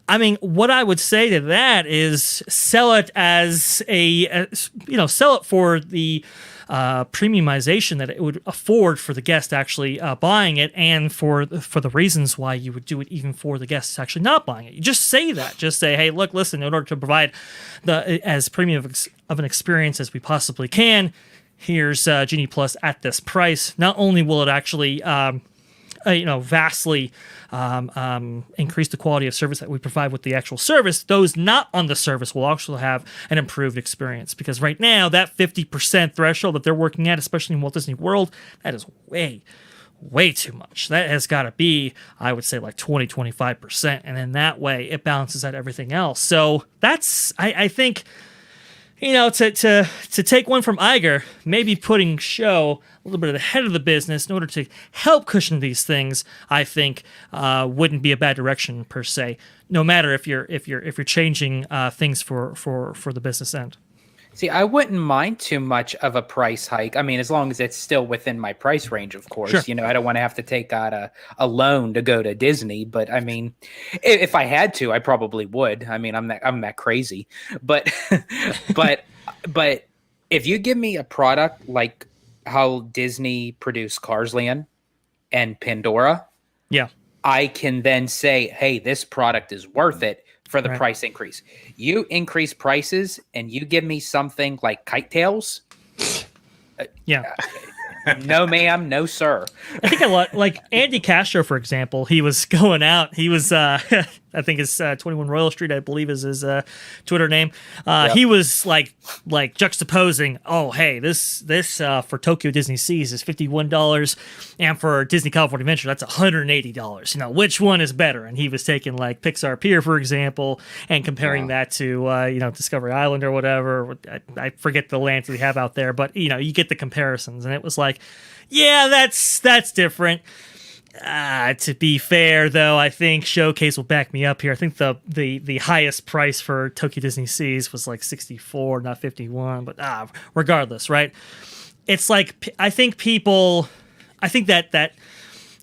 I mean, what I would say to that is sell it as sell it for the premiumization that it would afford for the guest actually buying it, and for the reasons why you would do it even for the guests actually not buying it. You just say that. Just say, hey, look, listen, in order to provide as premium of an experience as we possibly can, here's Genie Plus at this price. Not only will it actually vastly increase the quality of service that we provide with the actual service, those not on the service will also have an improved experience. Because right now, that 50% threshold that they're working at, especially in Walt Disney World, that is way too much. That has got to be, I would say, like 20-25%. And in that way, it balances out everything else. So that's, I think, to take one from Iger, maybe putting show a little bit ahead of the business in order to help cushion these things, I think wouldn't be a bad direction per se. No matter if you're changing things for the business end. See, I wouldn't mind too much of a price hike. I mean, as long as it's still within my price range, of course. Sure. I don't want to have to take out a loan to go to Disney. But I mean, if I had to, I probably would. I mean, I'm that crazy. But but if you give me a product like how Disney produced Cars Land, and Pandora, Yeah. I can then say, hey, this product is worth it for the price increase. You increase prices and you give me something like Kite Tails. Yeah. No, ma'am. No, sir. I think a lot, like Andy Castro, for example, he was going out. He was, I think it's 21 Royal Street, I believe is his Twitter name. He was like juxtaposing, oh, hey, this for Tokyo Disney Seas is $51, and for Disney California Adventure, that's $180. You know, which one is better? And he was taking like Pixar Pier, for example, and comparing that to, Discovery Island or whatever. I forget the lands they have out there, but, you get the comparisons. And it was like, yeah, that's different. To be fair, though, I think Showcase will back me up here. I think the highest price for Tokyo Disney Seas was like 64, not 51. But regardless, right? It's like I think that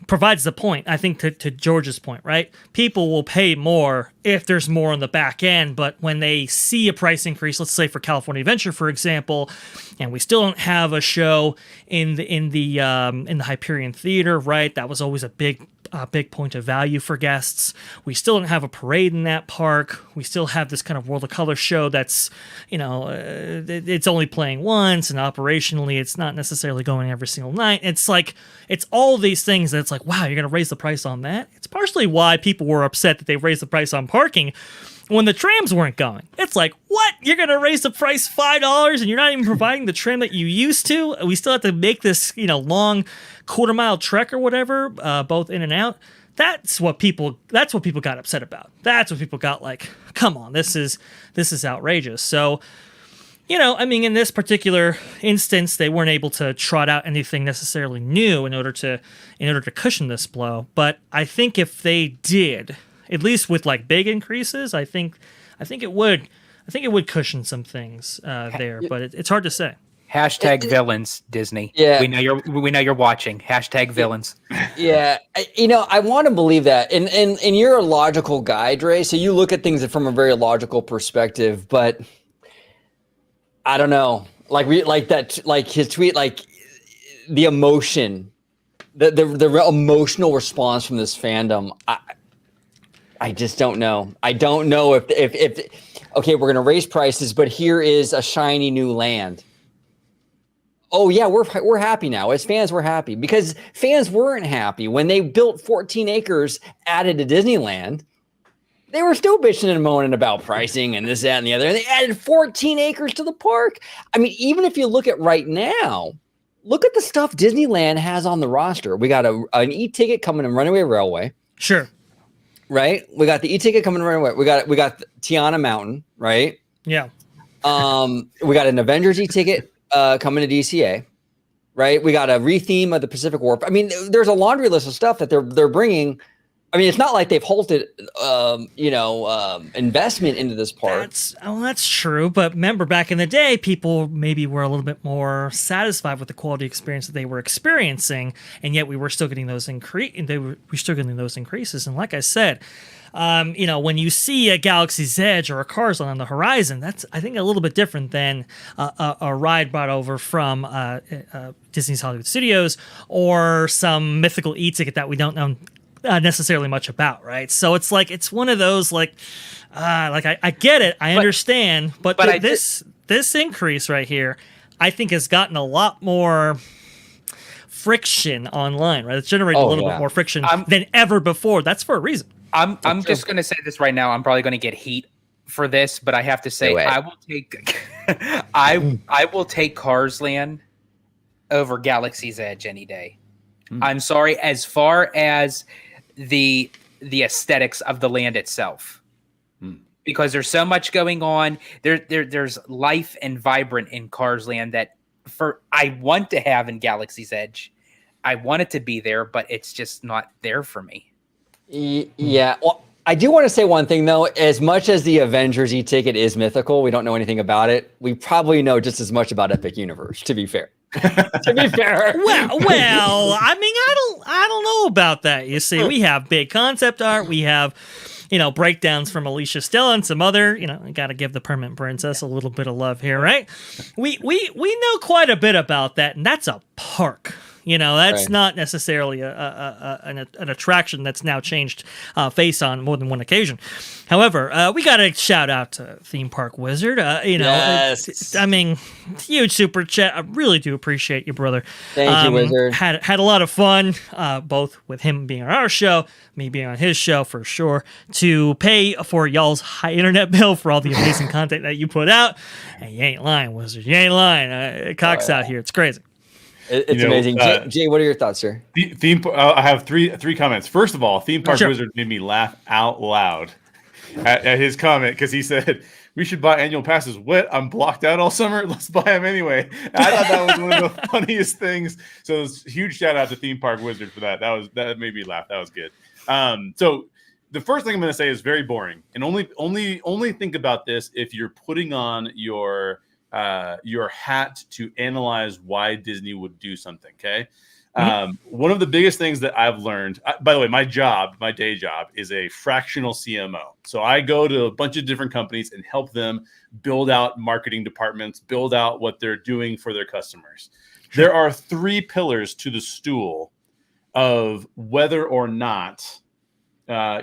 provides the point. I think to George's point, right? People will pay more if there's more on the back end, but when they see a price increase, let's say for California Adventure, for example, and we still don't have a show in the Hyperion Theater, right? That was always a big point of value for guests. We still don't have a parade in that park. We still have this kind of World of Color show that's, it's only playing once, and operationally it's not necessarily going every single night. It's like, it's all these things that's like, wow, you're going to raise the price on that? It's partially why people were upset that they raised the price on parking when the trams weren't going. It's like, what? You're going to raise the price $5 and you're not even providing the tram that you used to? We still have to make this, long quarter-mile trek or whatever, both in and out. That's what people got upset about. That's what people got like, come on, this is outrageous. So, in this particular instance, they weren't able to trot out anything necessarily new in order to cushion this blow. But I think if they did, at least with like big increases, I think it would cushion some things there. But it's hard to say. Hashtag villains, Disney. Yeah. We know you're watching. Hashtag villains. Yeah. I want to believe that. And you're a logical guy, Dre. So you look at things from a very logical perspective, but I don't know. Like his tweet, like the emotion, the real emotional response from this fandom. I just don't know. I don't know if okay, we're gonna raise prices, but here is a shiny new land. Oh yeah, we're happy now. As fans, we're happy because fans weren't happy when they built 14 acres added to Disneyland. They were still bitching and moaning about pricing and this, that, and the other. And they added 14 acres to the park. I mean, even if you look at right now, look at the stuff Disneyland has on the roster. We got an e-ticket coming in Runaway Railway. Sure. Right? We got the e-ticket coming in Runaway. We got Tiana Mountain, right? Yeah. We got an Avengers e-ticket coming to DCA, right? We got a retheme of the Pacific Warp. I mean, there's a laundry list of stuff that they're bringing. I mean, it's not like they've halted, investment into this park. That's true. But remember, back in the day, people maybe were a little bit more satisfied with the quality experience that they were experiencing, and yet we were still getting those increases. And like I said, when you see a Galaxy's Edge or a Cars on the horizon, that's, I think, a little bit different than a ride brought over from Disney's Hollywood Studios or some mythical e-ticket that we don't know necessarily much about, right? So it's like, it's one of those like I get it, I understand, but this increase right here, I think has gotten a lot more friction online, right? It's generated a little bit more friction than ever before. That's for a reason. I'm just going to say this right now. I'm probably going to get heat for this, but I have to say I will take I will take Cars Land over Galaxy's Edge any day. I'm sorry, as far as the aesthetics of the land itself, because there's so much going on. There's life and vibrant in Cars Land that I want to have in Galaxy's Edge. I want it to be there, but it's just not there for me. Yeah. Well, I do want to say one thing though. As much as the Avengers e-ticket is mythical, we don't know anything about it. We probably know just as much about Epic Universe, to be fair. To be fair. Well, I mean, I don't know about that. You see, we have big concept art. We have, breakdowns from Alicia Stella and some other, got to give the Permanent Princess a little bit of love here, right? We know quite a bit about that, and that's a park. That's Right. not necessarily an attraction that's now changed face on more than one occasion. However, we got to shout out to Theme Park Wizard. Yes. I mean, huge super chat. I really do appreciate you, brother. Thank you, Wizard. Had a lot of fun, both with him being on our show, me being on his show for sure, to pay for y'all's high internet bill for all the amazing content that you put out. And you ain't lying, Wizard. You ain't lying. Cox out here. It's crazy. It's amazing. Jay, what are your thoughts, sir? I have three comments. First of all, Theme Park Sure. Wizard made me laugh out loud at his comment because he said we should buy annual passes. What? I'm blocked out all summer. Let's buy them anyway. I thought that was one of the funniest things. So huge shout out to Theme Park Wizard for that. That made me laugh. That was good. So the first thing I'm going to say is very boring, and only think about this if you're putting on your hat to analyze why Disney would do something. Okay. One of the biggest things that I've learned, by the way, my day job is a fractional CMO. So I go to a bunch of different companies and help them build out marketing departments, build out what they're doing for their customers. Sure. There are 3 pillars to the stool of whether or not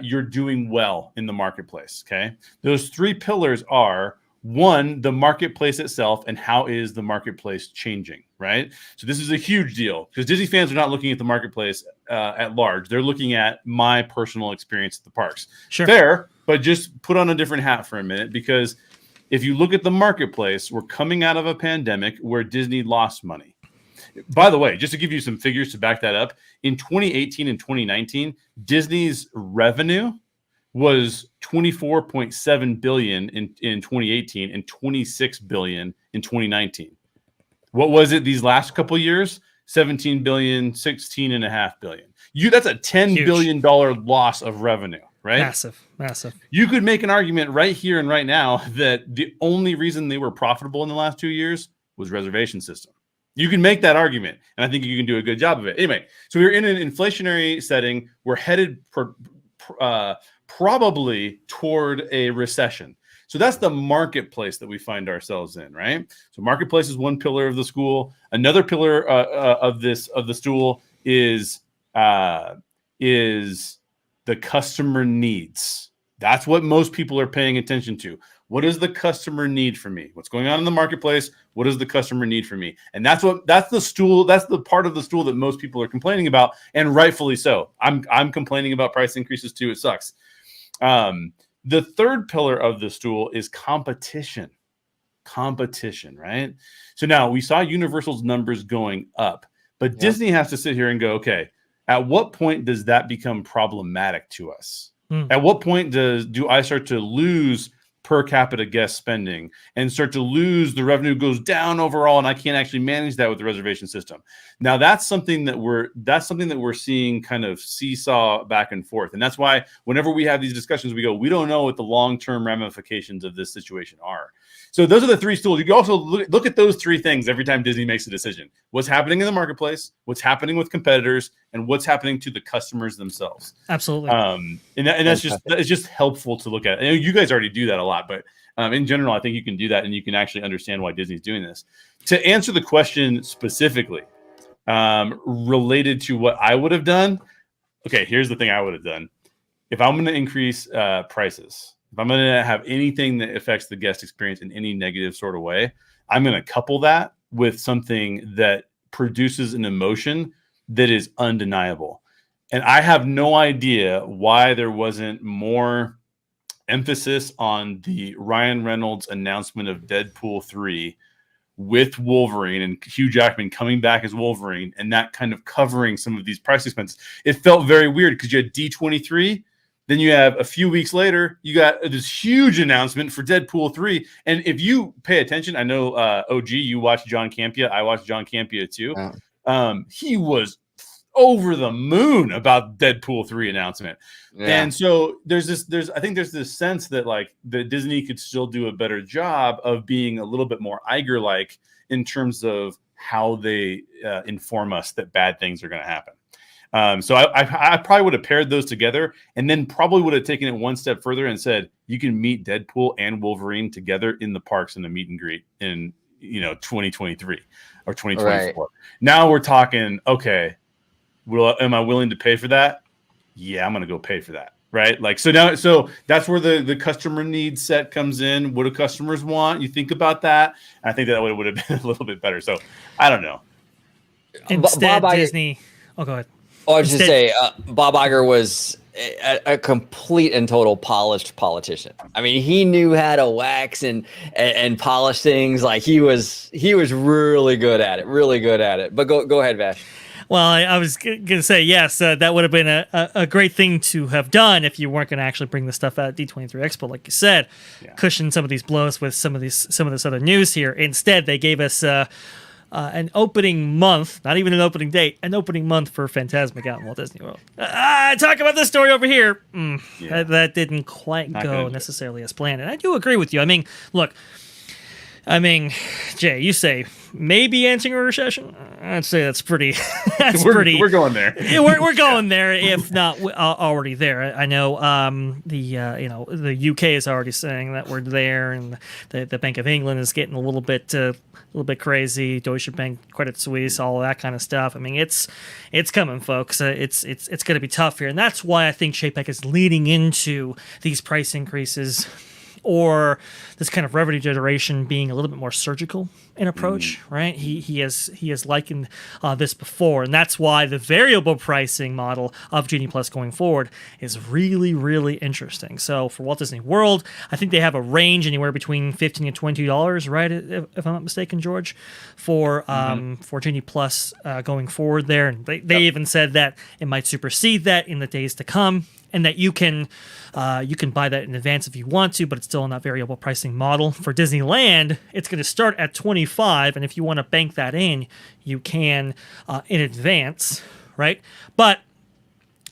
you're doing well in the marketplace. Okay. Those 3 pillars are: 1, the marketplace itself, and how is the marketplace changing, right? So this is a huge deal because Disney fans are not looking at the marketplace at large. They're looking at my personal experience at the parks. Sure. Fair, but just put on a different hat for a minute, because if you look at the marketplace, we're coming out of a pandemic where Disney lost money. By the way, just to give you some figures to back that up, in 2018 and 2019, Disney's revenue was $24.7 billion in 2018 and $26 billion in 2019. What was it these last couple of years? $17 billion, $16.5 billion. That's a $10 billion loss of revenue, right? Massive. You could make an argument right here and right now that the only reason they were profitable in the last 2 years was reservation system. You can make that argument, and I think you can do a good job of it. Anyway, so we're in an inflationary setting. We're headed probably toward a recession. So that's the marketplace that we find ourselves in, right? So marketplace is one pillar of the school. Another pillar of the stool is the customer needs. That's what most people are paying attention to. What does the customer need from me? What's going on in the marketplace? What does the customer need from me? And that's the stool. That's the part of the stool that most people are complaining about, and rightfully so. I'm complaining about price increases too. It sucks. The third pillar of the stool is competition, right? So now we saw Universal's numbers going up, but Disney has to sit here and go, okay, at what point does that become problematic to us? At what point do I start to lose per capita guest spending and start to lose, the revenue goes down overall, and I can't actually manage that with the reservation system? Now that's something that we're seeing kind of seesaw back and forth. And that's why whenever we have these discussions, we go, we don't know what the long-term ramifications of this situation are. So those are the 3 stools. You can also look at those 3 things every time Disney makes a decision: what's happening in the marketplace, what's happening with competitors, and what's happening to the customers themselves. Absolutely. And that's just helpful to look at. I know you guys already do that a lot, but in general, I think you can do that, and you can actually understand why Disney's doing this. To answer the question specifically, related to what I would have done, okay, here's the thing I would have done. If I'm going to increase prices, if I'm going to have anything that affects the guest experience in any negative sort of way, I'm going to couple that with something that produces an emotion that is undeniable. And I have no idea why there wasn't more emphasis on the Ryan Reynolds announcement of Deadpool 3 with Wolverine and Hugh Jackman coming back as Wolverine, and that kind of covering some of these price expenses. It felt very weird because you had D23, then you have a few weeks later, you got this huge announcement for Deadpool 3. And if you pay attention, I know OG, you watched John Campea. I watched John Campea too. He was over the moon about Deadpool 3 announcement. Yeah. And so I think there's this sense that like the Disney could still do a better job of being a little bit more Iger-like in terms of how they inform us that bad things are going to happen. So I probably would have paired those together, and then probably would have taken it one step further and said, you can meet Deadpool and Wolverine together in the parks in a meet and greet. And 2023 or 2024. Now we're talking, okay, am I willing to pay for that? Yeah, I'm going to go pay for that. Right. Like, so that's where the customer needs set comes in. What do customers want? You think about that. I think that would have been a little bit better. So I don't know. Instead, Disney. Oh, go ahead. Oh, I was just say Bob Iger was a complete and total polished politician. I mean, he knew how to wax and polish things. Like he was really good at it. But go ahead, Vash. Well, I was going to say, yes, that would have been a great thing to have done if you weren't going to actually bring the stuff out at D23 Expo, like you said, cushion some of these blows with some of this other news here. Instead, they gave us an opening month, not even an opening date, an opening month for Fantasmic out in Walt Disney World. Talk about this story over here. That didn't quite go necessarily as planned. And I do agree with you. I mean, look, Jay, you say maybe entering a recession. I'd say that's pretty. We're going there. We're going there, if not already there. I know the UK is already saying that we're there, and the Bank of England is getting a little bit crazy. Deutsche Bank, Credit Suisse, all of that kind of stuff. I mean, it's coming, folks. It's going to be tough here, and that's why I think Chapek is leading into these price increases, or this kind of revenue generation being a little bit more surgical in approach, right? He has likened this before, and that's why the variable pricing model of Genie Plus going forward is really, really interesting. So for Walt Disney World, I think they have a range anywhere between $15 and $20, right? If I'm not mistaken, George, for Genie Plus going forward there. And they even said that it might supersede that in the days to come, and that you can buy that in advance if you want to, but it's still in that variable pricing model. For Disneyland, it's going to start at $25, and if you want to bank that in, you can in advance, right? But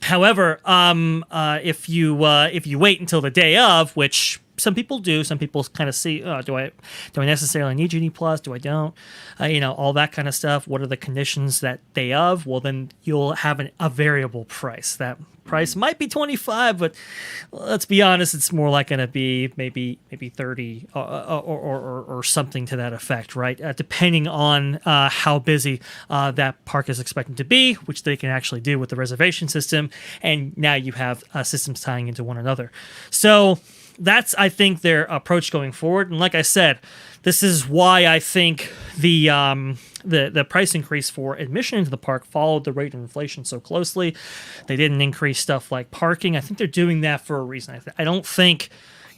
however, if you wait until the day of, which some people do, some people kind of see, do I necessarily need Genie Plus? Do I don't? All that kind of stuff. What are the conditions that day of? Well, then you'll have a variable price. That price might be 25, but let's be honest, it's more like going to be maybe 30 or something to that effect, right? Depending on how busy that park is expected to be, which they can actually do with the reservation system. And now you have systems tying into one another. So that's, I think, their approach going forward. And like I said, this is why I think the price increase for admission into the park followed the rate of inflation so closely. They didn't increase stuff like parking. I think they're doing that for a reason. I don't think,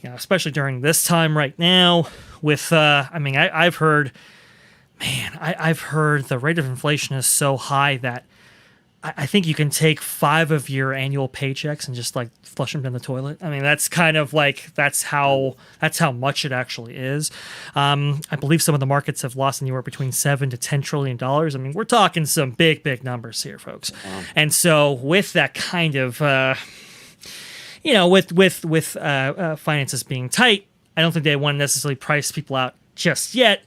especially during this time right now with, I've heard the rate of inflation is so high that I think you can take 5 of your annual paychecks and just like flush them down the toilet. I mean, that's kind of like that's how much it actually is. I believe some of the markets have lost anywhere between $7 to $10 trillion. I mean, we're talking some big numbers here, folks. And so with that kind of with finances being tight, I don't think they want to necessarily price people out just yet.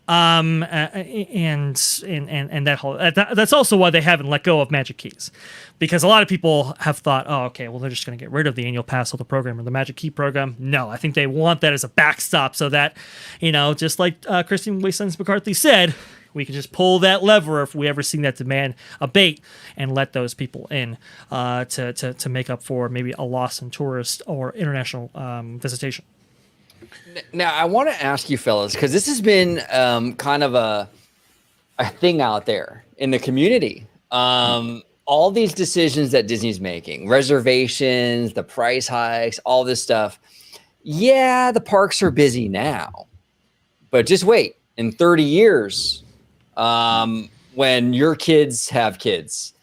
And that whole that's also why they haven't let go of Magic Keys, because a lot of people have thought, oh, okay, well, they're just going to get rid of the annual pass holder program or the Magic Key program. No, I think they want that as a backstop so that, just like Christine Waysons McCarthy said, we can just pull that lever if we ever see that demand abate and let those people in to make up for maybe a loss in tourist or international visitation. Now, I want to ask you fellas, because this has been kind of a thing out there in the community. All these decisions that Disney's making, reservations, the price hikes, all this stuff. Yeah, the parks are busy now, but just wait. In 30 years, when your kids have kids,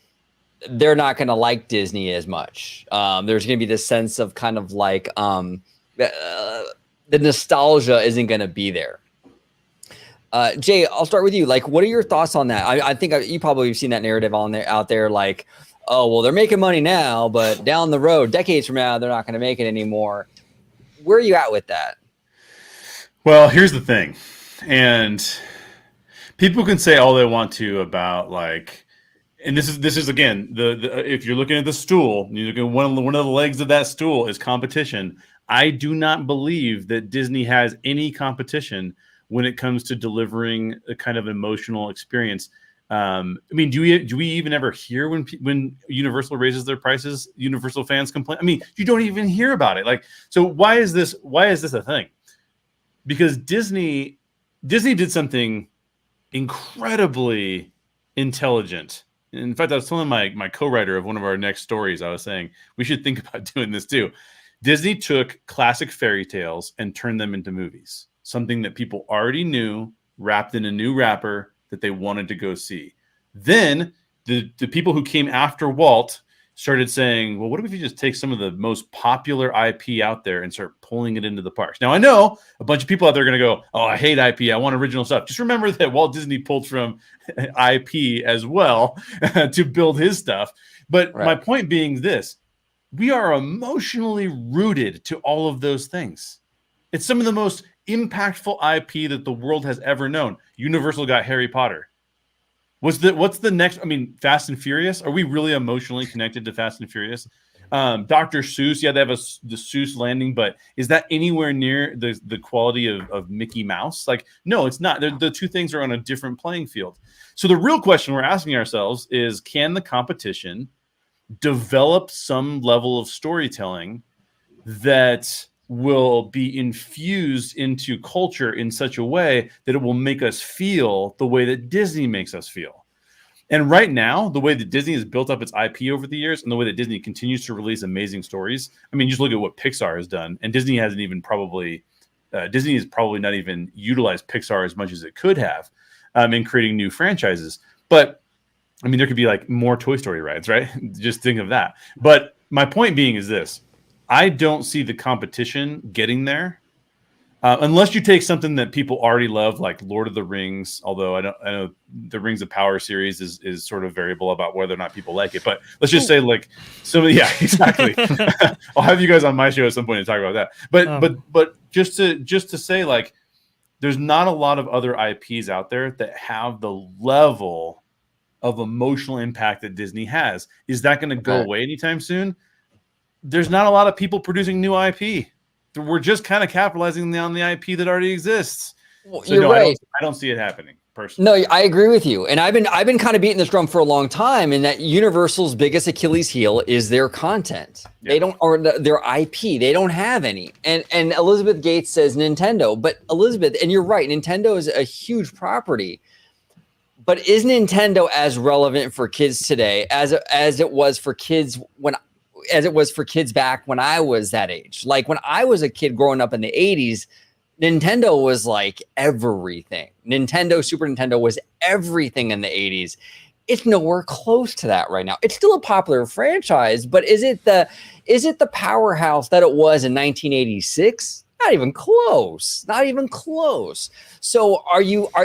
they're not going to like Disney as much. There's going to be this sense of kind of like the nostalgia isn't going to be there. Jay, I'll start with you. Like, what are your thoughts on that? I think you probably have seen that narrative out there. Like, oh, well, they're making money now, but down the road, decades from now, they're not going to make it anymore. Where are you at with that? Well, here's the thing. And people can say all they want to about like, and this is again, the if you're looking at the stool, you look at one of the legs of that stool is competition. I do not believe that Disney has any competition when it comes to delivering a kind of emotional experience. I mean, do we even ever hear when Universal raises their prices, Universal fans complain? I mean, you don't even hear about it. Like, so why is this a thing? Because Disney did something incredibly intelligent. In fact, I was telling my co-writer of one of our next stories, I was saying we should think about doing this too. Disney took classic fairy tales and turned them into movies, something that people already knew, wrapped in a new wrapper that they wanted to go see. Then the people who came after Walt started saying, well, what if we just take some of the most popular IP out there and start pulling it into the parks? Now, I know a bunch of people out there are going to go, oh, I hate IP. I want original stuff. Just remember that Walt Disney pulled from IP as well to build his stuff. But my point being this, we are emotionally rooted to all of those things. It's some of the most impactful IP that the world has ever known. Universal got Harry Potter. What's the next? I mean, Fast and Furious. Are we really emotionally connected to Fast and Furious? Dr. Seuss. Yeah, they have the Seuss landing, but is that anywhere near the quality of Mickey Mouse? Like, no, it's not. The two things are on a different playing field. So the real question we're asking ourselves is, can the competition develop some level of storytelling that will be infused into culture in such a way that it will make us feel the way that Disney makes us feel? And right now, the way that Disney has built up its IP over the years and the way that Disney continues to release amazing stories, I mean, just look at what Pixar has done. And Disney hasn't even Disney has probably not even utilized Pixar as much as it could have in creating new franchises. But I mean, there could be like more Toy Story rides, right? Just think of that. But my point being is this. I don't see the competition getting there unless you take something that people already love, like Lord of the Rings. Although I know the Rings of Power series is sort of variable about whether or not people like it. But let's just say like yeah, exactly. I'll have you guys on my show at some point to talk about that. But just to say, like, there's not a lot of other IPs out there that have the level of emotional impact that Disney has. Is that going to go away anytime soon? There's not a lot of people producing new IP. We're just kind of capitalizing on the IP that already exists. Well, so you're right. I don't see it happening personally. No, I agree with you. And I've been kind of beating this drum for a long time, in that Universal's biggest Achilles heel is their content. Yeah. They don't, or their IP. They don't have any. And Elizabeth Gates says Nintendo, but Elizabeth, and you're right, Nintendo is a huge property. But is Nintendo as relevant for kids today as it was for kids back when I was that age? Like, when I was a kid growing up in the 80s, Nintendo was like everything. Super Nintendo was everything in the 80s. It's nowhere close to that right now. It's still a popular franchise, but is it the powerhouse that it was in 1986? Not even close. Not even close. So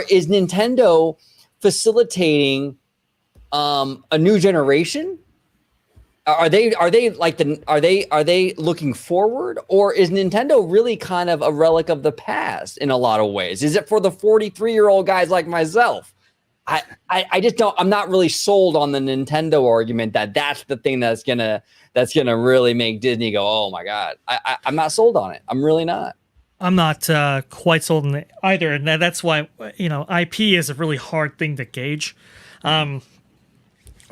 is Nintendo facilitating a new generation? Are they looking forward, or is Nintendo really kind of a relic of the past in a lot of ways? Is it for the 43-year-old guys like myself? I just don't. I'm not really sold on the Nintendo argument that's the thing that's gonna really make Disney go, oh my god. I'm not sold on it. I'm really not. I'm not quite sold on it either, and that's why IP is a really hard thing to gauge.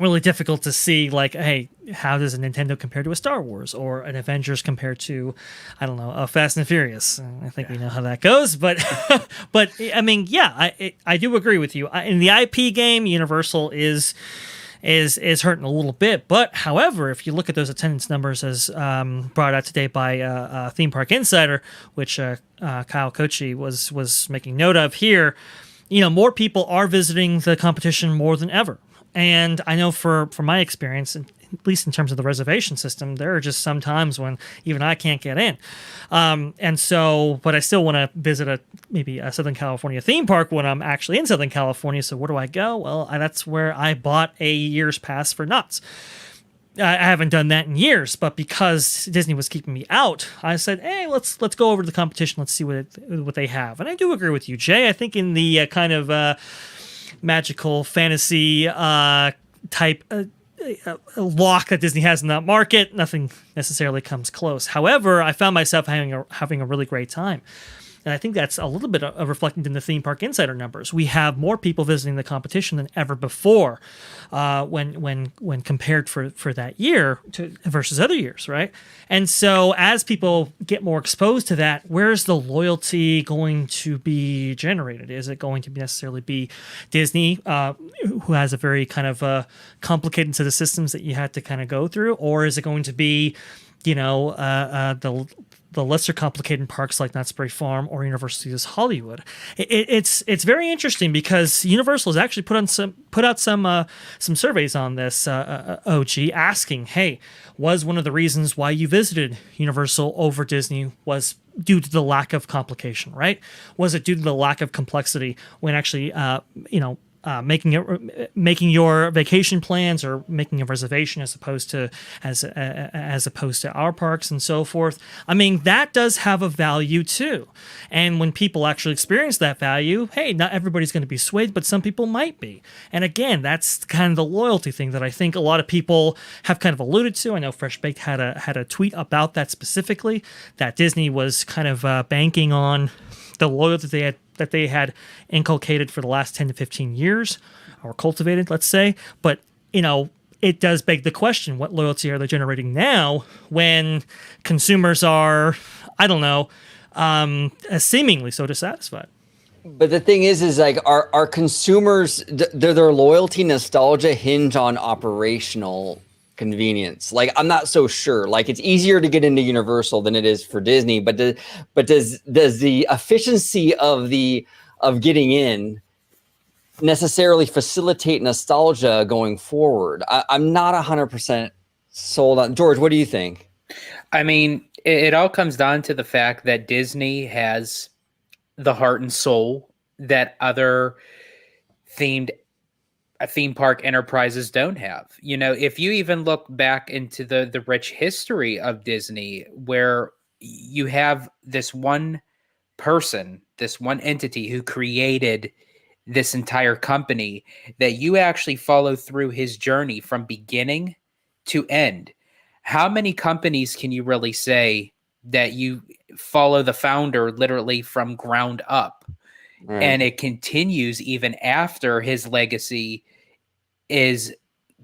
Really difficult to see, like, hey, how does a Nintendo compare to a Star Wars, or an Avengers compared to, I don't know, a Fast and Furious? I think we know how that goes, but but I mean, yeah, I do agree with you. In the IP game, Universal is hurting a little bit, but however, if you look at those attendance numbers as brought out today by Theme Park Insider, which Kyle Kochi was making note of here, more people are visiting the competition more than ever. And I know from my experience, at least in terms of the reservation system, there are just some times when even I can't get in. And so, but I still want to visit maybe a Southern California theme park when I'm actually in Southern California. So where do I go? Well, that's where I bought a year's pass for Knott's. I haven't done that in years, but because Disney was keeping me out, I said, hey, let's go over to the competition. Let's see what they have. And I do agree with you, Jay. I think in the kind of magical fantasy type lock that Disney has in that market, nothing necessarily comes close. However, I found myself having a really great time. And I think that's a little bit reflected in the Theme Park Insider numbers. We have more people visiting the competition than ever before, when compared for that year versus other years, right? And so as people get more exposed to that, where's the loyalty going to be generated? Is it going to necessarily be Disney, who has a very kind of complicated set of systems that you had to kind of go through, or is it going to be, the lesser complicated parks like Knott's Berry Farm or Universal Studios Hollywood? It's very interesting because Universal has actually put out some surveys on this, OG, asking, hey, was one of the reasons why you visited Universal over Disney was due to the lack of complication, right? Was it due to the lack of complexity when actually, making your vacation plans or making a reservation as opposed to our parks and so forth? I mean, that does have a value too. And when people actually experience that value, hey, not everybody's going to be swayed, but some people might be. And again, that's kind of the loyalty thing that I think a lot of people have kind of alluded to. I know Fresh Baked had a tweet about that specifically, that Disney was kind of banking on the loyalty that they had inculcated for the last 10 to 15 years, or cultivated, let's say. But, it does beg the question, what loyalty are they generating now when consumers are, seemingly so dissatisfied? But the thing is like, our consumers, their loyalty, nostalgia hinge on operational convenience. Like, I'm not so sure. Like, it's easier to get into Universal than it is for Disney, but does the efficiency of getting in necessarily facilitate nostalgia going forward? I'm not 100% sold on. George, what do you think? I mean, it all comes down to the fact that Disney has the heart and soul that other theme park enterprises don't have. If you even look back into the rich history of Disney, where you have this one person, this one entity who created this entire company, that you actually follow through his journey from beginning to end. How many companies can you really say that you follow the founder literally from ground up? Right. And it continues even after his legacy is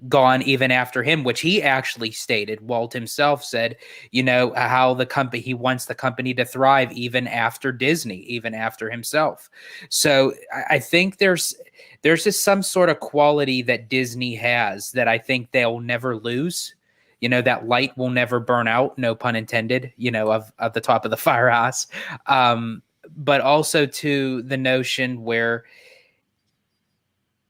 gone, even after him, which he actually stated. Walt himself said, how he wants the company to thrive even after Disney, even after himself. So I think there's just some sort of quality that Disney has that I think they'll never lose. That light will never burn out, no pun intended, of the top of the firehouse. But also to the notion where,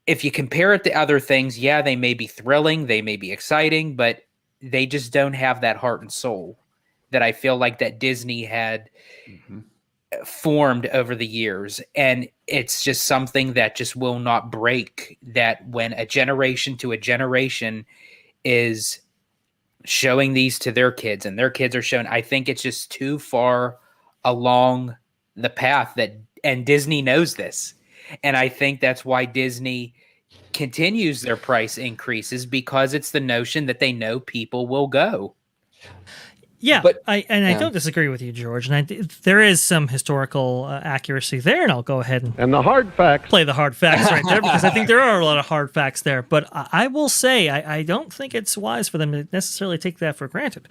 if you compare it to other things, yeah, they may be thrilling, they may be exciting, but they just don't have that heart and soul that I feel like that Disney had formed over the years. And it's just something that just will not break, that when a generation to a generation is showing these to their kids and their kids are shown, I think it's just too far along the path and Disney knows this. And I think that's why Disney continues their price increases, because it's the notion that they know people will go. Yeah, but I don't disagree with you, George. And there is some historical accuracy there, and I'll go ahead and the hard facts. Play the hard facts right there, because I think there are a lot of hard facts there. But I will say I don't think it's wise for them to necessarily take that for granted.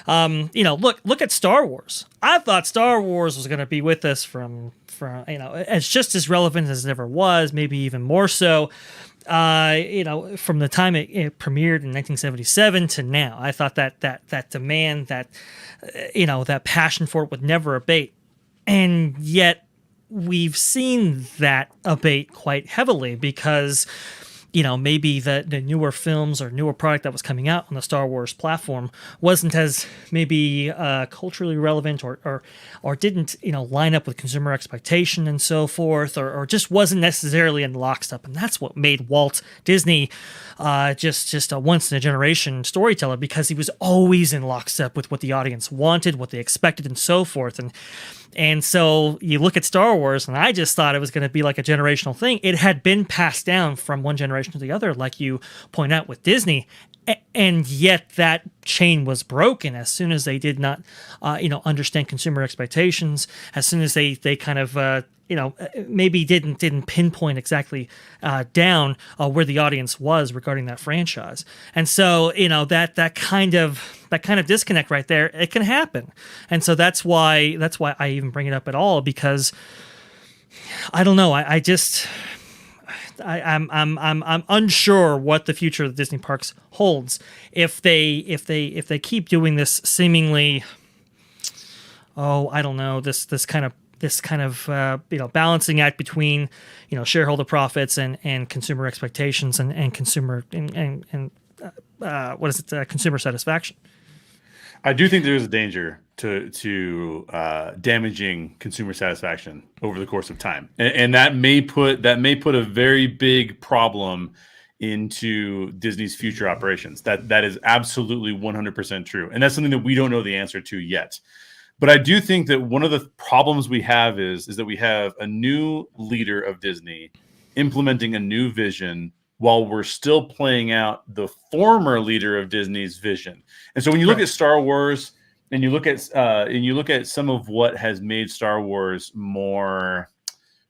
Look at Star Wars. I thought Star Wars was going to be with us from it's just as relevant as it ever was, maybe even more so. From the time it premiered in 1977 to now, I thought that demand, that passion for it would never abate, and yet we've seen that abate quite heavily because, maybe the newer films or newer product that was coming out on the Star Wars platform wasn't as maybe culturally relevant or didn't, line up with consumer expectation and so forth, or just wasn't necessarily in lockstep. And that's what made Walt Disney just a once in a generation storyteller, because he was always in lockstep with what the audience wanted, what they expected, and so forth. And so you look at Star Wars, and I just thought it was going to be like a generational thing. It had been passed down from one generation to the other, like you point out with Disney, and yet that chain was broken as soon as they did not, understand consumer expectations. As soon as they kind of maybe didn't pinpoint exactly down where the audience was regarding that franchise. And so that kind of disconnect right there, it can happen. And so that's why I even bring it up at all, because I don't know. I'm unsure what the future of the Disney parks holds if they keep doing this seemingly, I don't know, this kind of balancing act between shareholder profits and consumer expectations and consumer and consumer satisfaction. I do think there is a danger to damaging consumer satisfaction over the course of time, and that may put a very big problem into Disney's future operations. That is absolutely 100% true, and that's something that we don't know the answer to yet. But I do think that one of the problems we have is that we have a new leader of Disney implementing a new vision while we're still playing out the former leader of Disney's vision. And so when you look at Star Wars and you look at some of what has made Star Wars more,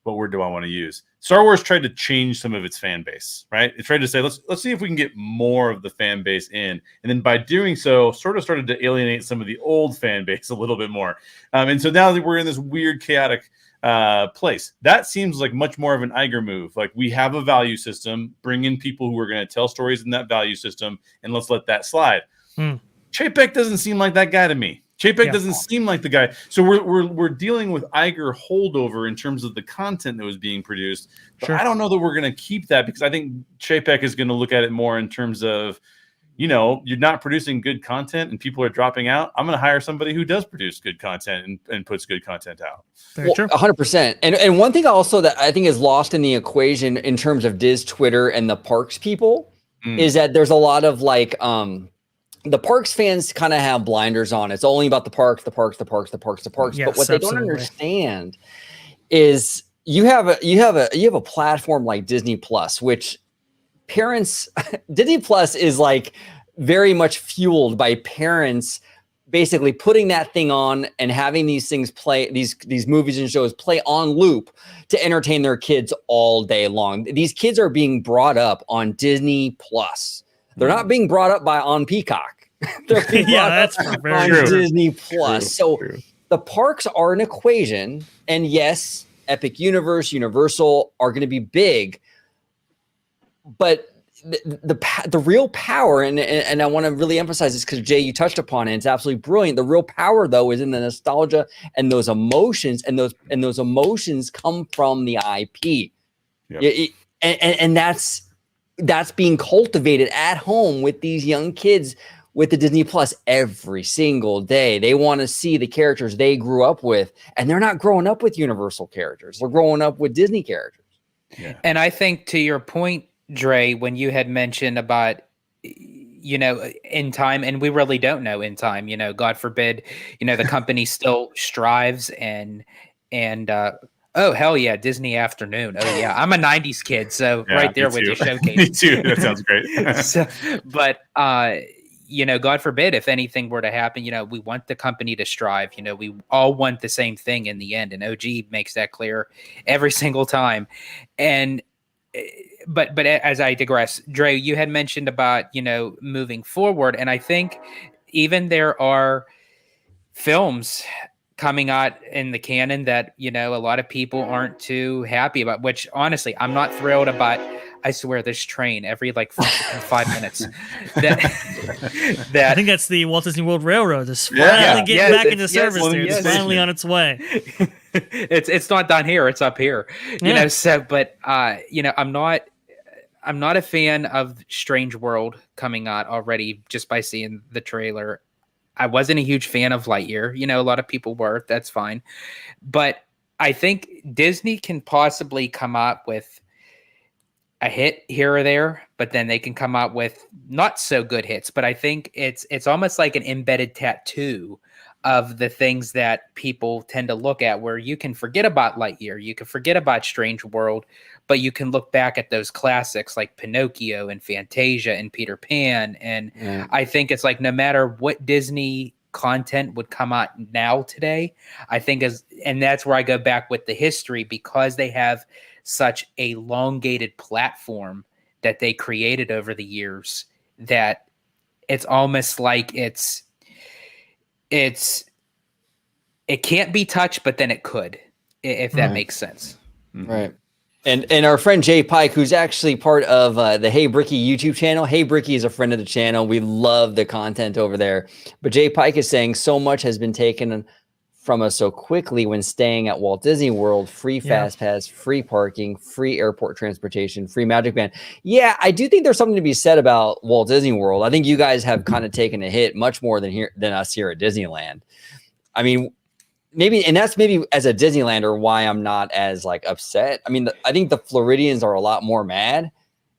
what word do I want to use? Star Wars tried to change some of its fan base, right? It tried to say, let's see if we can get more of the fan base in. And then by doing so, sort of started to alienate some of the old fan base a little bit more. And so now that we're in this weird, chaotic place, that seems like much more of an Iger move. Like, we have a value system, bring in people who are going to tell stories in that value system, and let's let that slide. Chapek doesn't seem like that guy to me. Chapek doesn't seem like the guy. So we're dealing with Iger holdover in terms of the content that was being produced. But I don't know that we're going to keep that, because I think Chapek is going to look at it more in terms of, you're not producing good content and people are dropping out. I'm going to hire somebody who does produce good content and puts good content out. Very true. 100%. And one thing also that I think is lost in the equation in terms of Diz Twitter and the parks people is that there's a lot of the parks fans kind of have blinders on. It's only about the parks. Yes, But what they absolutely. don't understand is you have a platform like Disney Plus, which parents Disney Plus is like very much fueled by parents basically putting that thing on and having these things play, these movies and shows play on loop to entertain their kids all day long. These kids are being brought up on Disney Plus. They're not being brought up on Peacock. They're being that's on true. Disney Plus. True. The parks are an equation, and yes, Epic Universe, Universal are going to be big, but the real power, and I want to really emphasize this because Jay, you touched upon it. It's absolutely brilliant. The real power, though, is in the nostalgia and those emotions, and those emotions come from the IP, and that's being cultivated at home with these young kids with the Disney Plus every single day. They want to see the characters they grew up with, and they're not growing up with Universal characters. They're growing up with Disney characters. Yeah. And I think, to your point, Dre, when you had mentioned about, in time, and we really don't know in time, God forbid, the company still strives and oh, hell yeah, Disney Afternoon. Oh yeah, I'm a 90s kid, so right there with your showcase. Me too. That sounds great. But God forbid if anything were to happen, we want the company to strive. We all want the same thing in the end, and OG makes that clear every single time. And but as I digress, Dre, you had mentioned about moving forward, and I think even there are films coming out in the canon that a lot of people aren't too happy about, which honestly I'm not thrilled about. I swear this train every 5 minutes. That I think that's the Walt Disney World Railroad is finally getting back into service. It's finally on its way. It's not down here, it's up here. But I'm not a fan of Strange World coming out already just by seeing the trailer. I wasn't a huge fan of Lightyear. A lot of people were. That's fine. But I think Disney can possibly come up with a hit here or there, but then they can come out with not so good hits. But I think it's almost like an embedded tattoo of the things that people tend to look at, where you can forget about Lightyear, you can forget about Strange World, but you can look back at those classics like Pinocchio and Fantasia and Peter Pan. And I think it's like no matter what Disney content would come out now today, I think and that's where I go back with the history, because they have such a elongated platform that they created over the years, that it's almost like it can't be touched, but then it could, if that makes sense. Right. And our friend Jay Pike, who's actually part of the Hey Bricky YouTube channel. Hey Bricky is a friend of the channel. We love the content over there. But Jay Pike is saying so much has been taken from us so quickly when staying at Walt Disney World. Free fast pass, free parking, free airport transportation, free Magic Band. Yeah, I do think there's something to be said about Walt Disney World. I think you guys have kind of taken a hit much more than us here at Disneyland. I mean, maybe, and that's maybe as a Disneylander why I'm not as like upset. I mean, I think the Floridians are a lot more mad,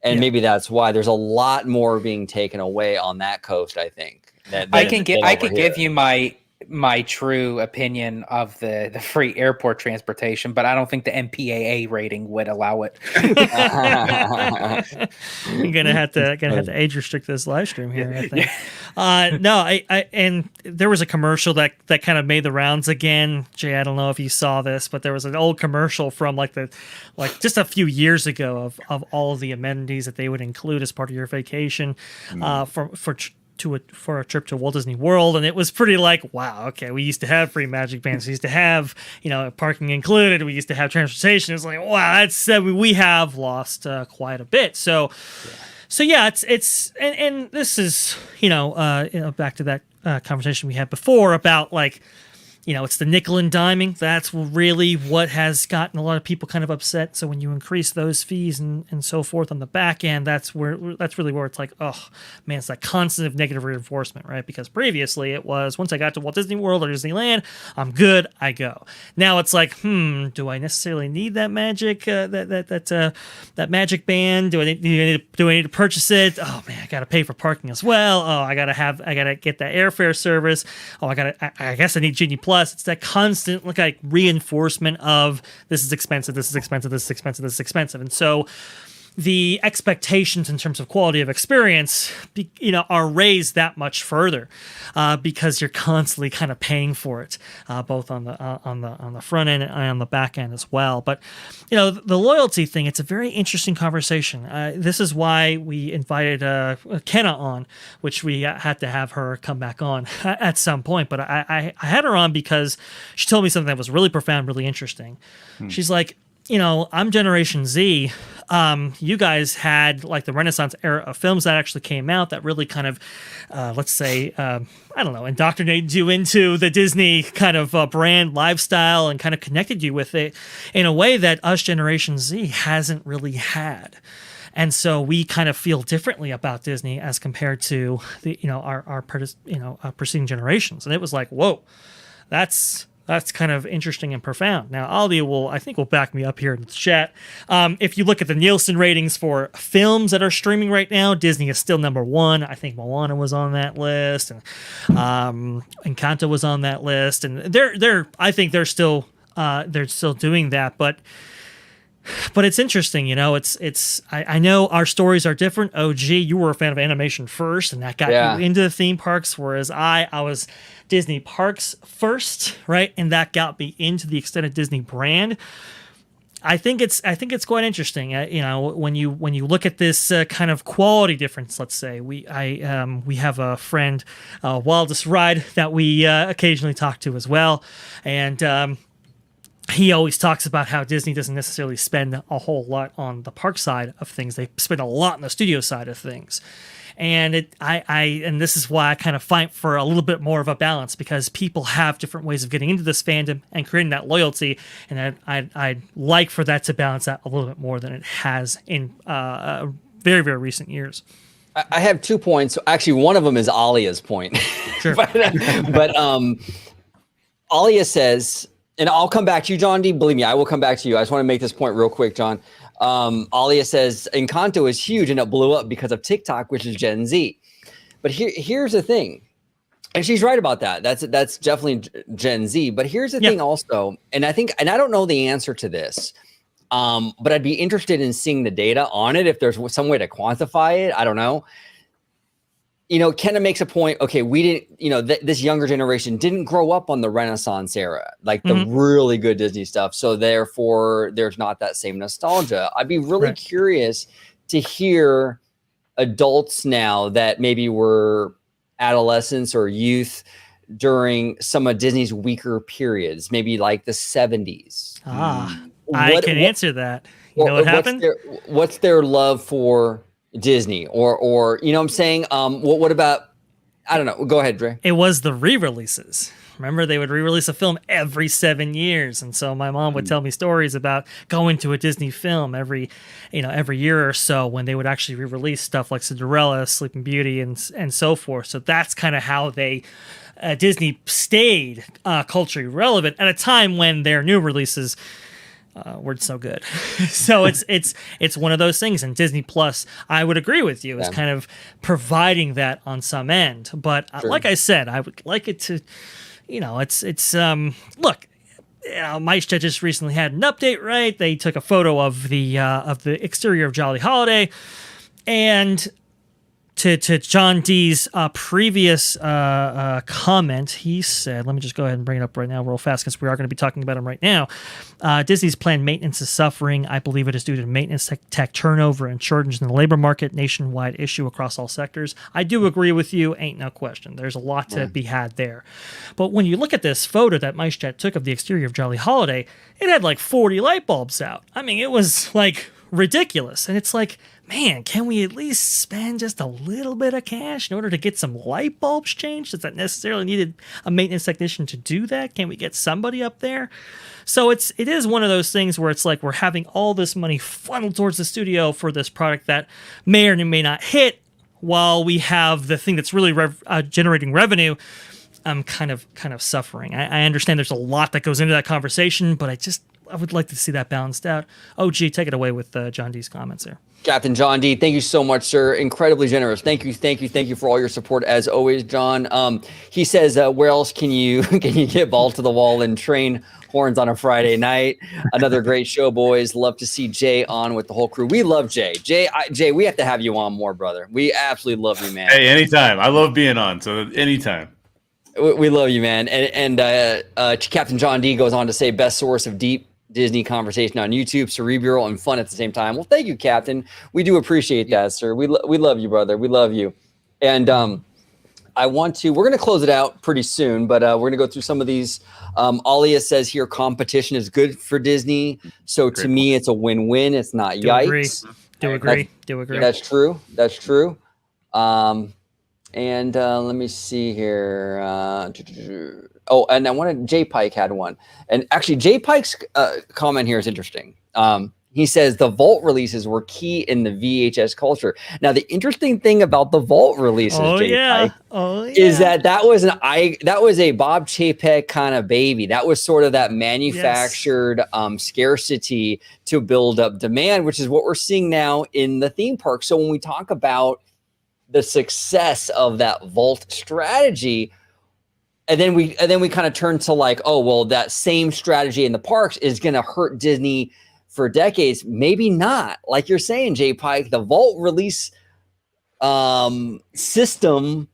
and maybe that's why there's a lot more being taken away on that coast. I think I can give you my true opinion of the free airport transportation, but I don't think the MPAA rating would allow it. You're gonna have to age restrict this live stream here, I think. No, I and there was a commercial that kind of made the rounds again. Jay, I don't know if you saw this, but there was an old commercial from like just a few years ago of all of the amenities that they would include as part of your vacation for a trip to Walt Disney World. And it was pretty like, wow, okay, we used to have free Magic Bands, we used to have, parking included, we used to have transportation. It's like, wow, we have lost quite a bit. So yeah, it's and this is back to that conversation we had before about like, it's the nickel and diming. That's really what has gotten a lot of people kind of upset. So when you increase those fees and so forth on the back end, that's really where it's like, oh man, it's that constant negative reinforcement, right? Because previously it was, once I got to Walt Disney World or Disneyland, I'm good, I go. Now it's like, do I necessarily need that magic that magic band? Do I need to purchase it? Oh man, I got to pay for parking as well. Oh, I got to get that airfare service. Oh, I guess I need Genie Plus. It's that constant like reinforcement of this is expensive, this is expensive, this is expensive, this is expensive. And so the expectations in terms of quality of experience, are raised that much further because you're constantly kind of paying for it, both on the front end and on the back end as well. But the loyalty thing, it's a very interesting conversation. This is why we invited Kenna on, which we had to have her come back on at some point. But I had her on because she told me something that was really profound, really interesting. She's like, I'm Generation Z. You guys had like the Renaissance era of films that actually came out that really kind of, let's say, indoctrinated you into the Disney kind of brand lifestyle and kind of connected you with it in a way that us Generation Z hasn't really had. And so we kind of feel differently about Disney as compared to the, our preceding generations. And it was like, whoa, that's kind of interesting and profound. Now, Ali will back me up here in the chat. If you look at the Nielsen ratings for films that are streaming right now, Disney is still number one. I think Moana was on that list, and Encanto was on that list, and they're still doing that, but it's interesting, I know our stories are different. OG, you were a fan of animation first, and that got you into the theme parks, whereas I was Disney parks first, right? And that got me into the extended Disney brand. I think it's quite interesting. When you look at this kind of quality difference, let's say we have a friend, Wildest Ride, that we occasionally talk to as well, and he always talks about how Disney doesn't necessarily spend a whole lot on the park side of things. They spend a lot on the studio side of things. And and this is why I kind of fight for a little bit more of a balance, because people have different ways of getting into this fandom and creating that loyalty. And I'd like for that to balance out a little bit more than it has in very, very recent years. I have 2 points. Actually, one of them is Alia's point. Sure. but Alia says, and I'll come back to you, John D. Believe me, I will come back to you. I just want to make this point real quick, John. Alia says Encanto is huge and it blew up because of TikTok, which is Gen Z. But here's the thing, and she's right about that. That's definitely Gen Z. But here's the thing also, and I don't know the answer to this. But I'd be interested in seeing the data on it if there's some way to quantify it. I don't know. Kenna makes a point. Okay, we didn't, this younger generation didn't grow up on the Renaissance era, like the really good Disney stuff. So therefore, there's not that same nostalgia. I'd be really curious to hear adults now that maybe were adolescents or youth during some of Disney's weaker periods, maybe like the 70s. I can answer that. You know what happened? What's their love for Disney or you know what I'm saying? What about, I don't know. Go ahead, Dre. It was the re-releases. Remember, they would re-release a film every 7 years, and so my mom would tell me stories about going to a Disney film every year or so when they would actually re-release stuff like Cinderella, Sleeping Beauty, and so forth. So that's kind of how Disney stayed culturally relevant at a time when their new releases weren't so good. So it's one of those things. And Disney Plus, I would agree with you, is kind of providing that on some end. But like I said, I would like it to, look. Maestro just recently had an update, right? They took a photo of the exterior of Jolly Holiday, and to John D's previous comment, he said, let me just go ahead and bring it up right now real fast because we are going to be talking about him right now. Disney's planned maintenance is suffering. I believe it is due to maintenance tech turnover and shortages in the labor market, nationwide issue across all sectors. I do agree with you. Ain't no question. There's a lot to be had there. But when you look at this photo that Maestro took of the exterior of Jolly Holiday, it had like 40 light bulbs out. I mean, it was like ridiculous. And it's like, man, can we at least spend just a little bit of cash in order to get some light bulbs changed? Does that necessarily need a maintenance technician to do that? Can we get somebody up there? So it is one of those things where it's like we're having all this money funneled towards the studio for this product that may or may not hit, while we have the thing that's really generating revenue. I'm kind of suffering. I understand there's a lot that goes into that conversation, but I would like to see that balanced out. OG, take it away with John D's comments there. Captain John D, thank you so much, sir. Incredibly generous. Thank you for all your support as always, John. He says, where else can you get ball to the wall and train horns on a Friday night? Another great show, boys. Love to see Jay on with the whole crew. We love Jay. Jay, we have to have you on more, brother. We absolutely love you, man. Hey, anytime. I love being on, so anytime. We love you, man. And Captain John D goes on to say, best source of deep Disney conversation on YouTube, cerebral and fun at the same time. Well, thank you, Captain. We do appreciate that, sir. We love you, brother. We love you. And we're going to close it out pretty soon, but we're going to go through some of these. Alia says here, competition is good for Disney. So to me, it's a win-win. It's not yikes. Do agree. That's true. And let me see here. And I wanted Jay Pike had one. And actually, Jay Pike's comment here is interesting. He says the Vault releases were key in the VHS culture. Now, the interesting thing about the Vault releases, Pike, is that was a Bob Chapek kind of baby. That was sort of that manufactured scarcity to build up demand, which is what we're seeing now in the theme park. So when we talk about the success of that Vault strategy, and then we kind of turn to like, oh, well, that same strategy in the parks is going to hurt Disney for decades. Maybe not. Like you're saying, Jay Pike, the Vault release system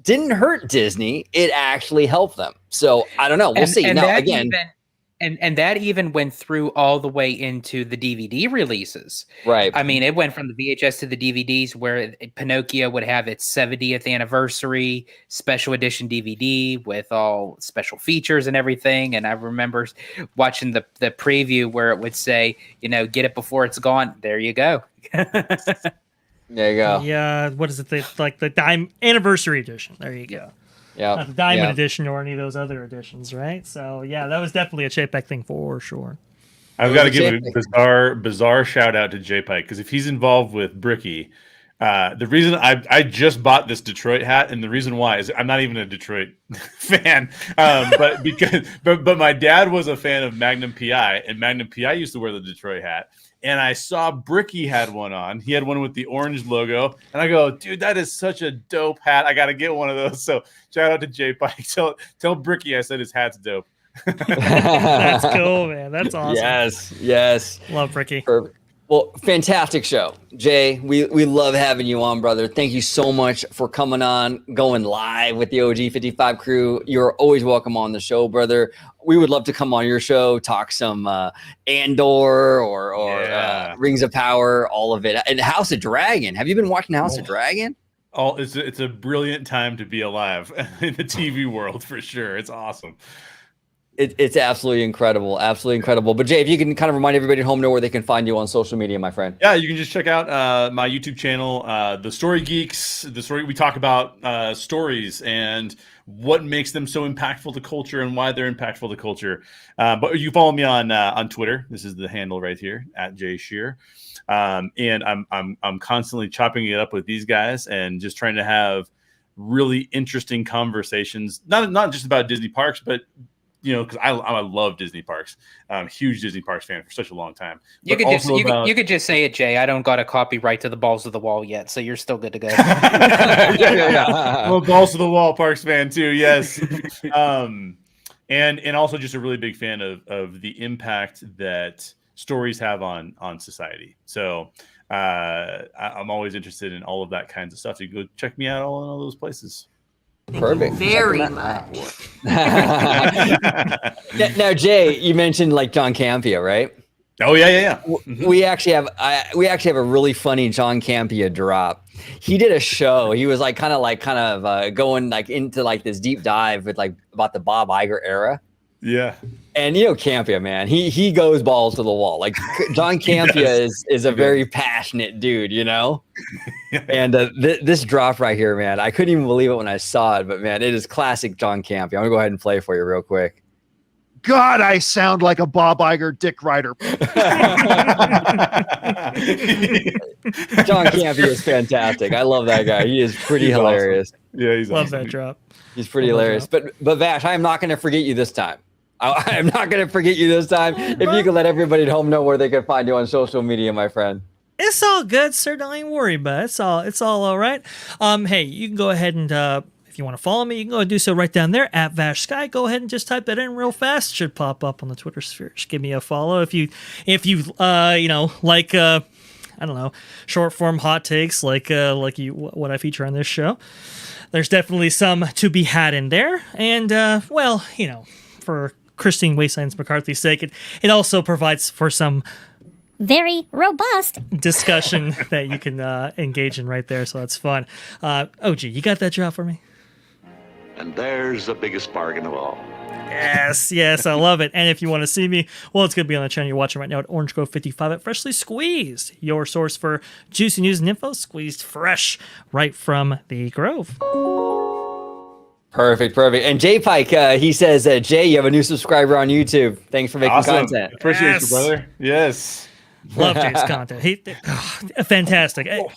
didn't hurt Disney. It actually helped them. So I don't know. We'll see. Now, again, And that even went through all the way into the DVD releases. Right. I mean, it went from the VHS to the DVDs, where Pinocchio would have its 70th anniversary special edition DVD with all special features and everything. And I remember watching the preview where it would say, get it before it's gone. There you go. There you go. Yeah. What is it? Like the anniversary edition. There you go. Yeah, not the Diamond edition or any of those other editions, right? So yeah, that was definitely a Chapek thing for sure. I've got to give a bizarre shout out to Jay Pike, because if he's involved with Bricky, the reason I just bought this Detroit hat, and the reason why is I'm not even a Detroit fan, but my dad was a fan of Magnum PI, and Magnum PI used to wear the Detroit hat. And I saw Bricky had one on. He had one with the orange logo. And I go, dude, that is such a dope hat. I got to get one of those. So shout out to Jay Pike. Tell Bricky I said his hat's dope. That's cool, man. That's awesome. Yes. Love Ricky. Perfect. Well, fantastic show. Jay, we love having you on, brother. Thank you so much for coming on, going live with the OG55 crew. You're always welcome on the show, brother. We would love to come on your show, talk some Andor or Rings of Power, all of it. And House of Dragon. Have you been watching House of Dragon? Oh, it's a brilliant time to be alive in the TV world for sure. It's awesome. It's absolutely incredible. But Jay, if you can kind of remind everybody at home know where they can find you on social media, my friend. Yeah, you can just check out my YouTube channel, The Story Geeks. We talk about stories and what makes them so impactful to culture and why they're impactful to culture. But you follow me on Twitter. This is the handle right here @JShear. And I'm constantly chopping it up with these guys and just trying to have really interesting conversations, not just about Disney parks, but because I love Disney parks. I'm a huge Disney parks fan for such a long time. You could just say it, Jay. I don't got a copyright to the balls of the wall yet, so you're still good to go. Well, balls to the wall parks fan too. Yes. And also just a really big fan of the impact that stories have on society. So I'm always interested in all of that kinds of stuff. So you go check me out all in all those places. Perfect. Very much. Now, Jay, you mentioned like John Campea, right? Oh yeah. Mm-hmm. We actually have a really funny John Campea drop. He did a show. He was kind of going like into like this deep dive with like about the Bob Iger era. Yeah. And Campea, man, he goes balls to the wall. Like John Campea is a very passionate dude, And this drop right here, man, I couldn't even believe it when I saw it. But man, it is classic John Campea. I'm gonna go ahead and play it for you real quick. God, I sound like a Bob Iger dick rider. John Campea is fantastic. I love that guy. He is pretty hilarious. Awesome. Yeah, he's love awesome. that drop. He's pretty hilarious. But Vash, I am not going to forget you this time. I'm not going to forget you this time. If you can let everybody at home know where they can find you on social media, my friend. It's all good, sir. Don't even worry about it. It's all right. Hey, you can go ahead and if you want to follow me, you can go and do so right down there @VashSky. Go ahead and just type that in real fast. It should pop up on the Twitter sphere. Just give me a follow if you like I don't know, short form hot takes like what I feature on this show. There's definitely some to be had in there, and for Christine Wastelands McCarthy's sake, it also provides for some very robust discussion that you can engage in right there, so that's fun. OG, you got that drop for me? And there's the biggest bargain of all. Yes, I love it. And if you want to see me, well, it's going to be on the channel you're watching right now at Orange Grove 55 at Freshly Squeezed, your source for juicy news and info, squeezed fresh right from the Grove. Perfect. And Jay Pike, he says, Jay, you have a new subscriber on YouTube. Thanks for making content. Appreciate you, brother. Yes. Love Jay's content. Fantastic. He's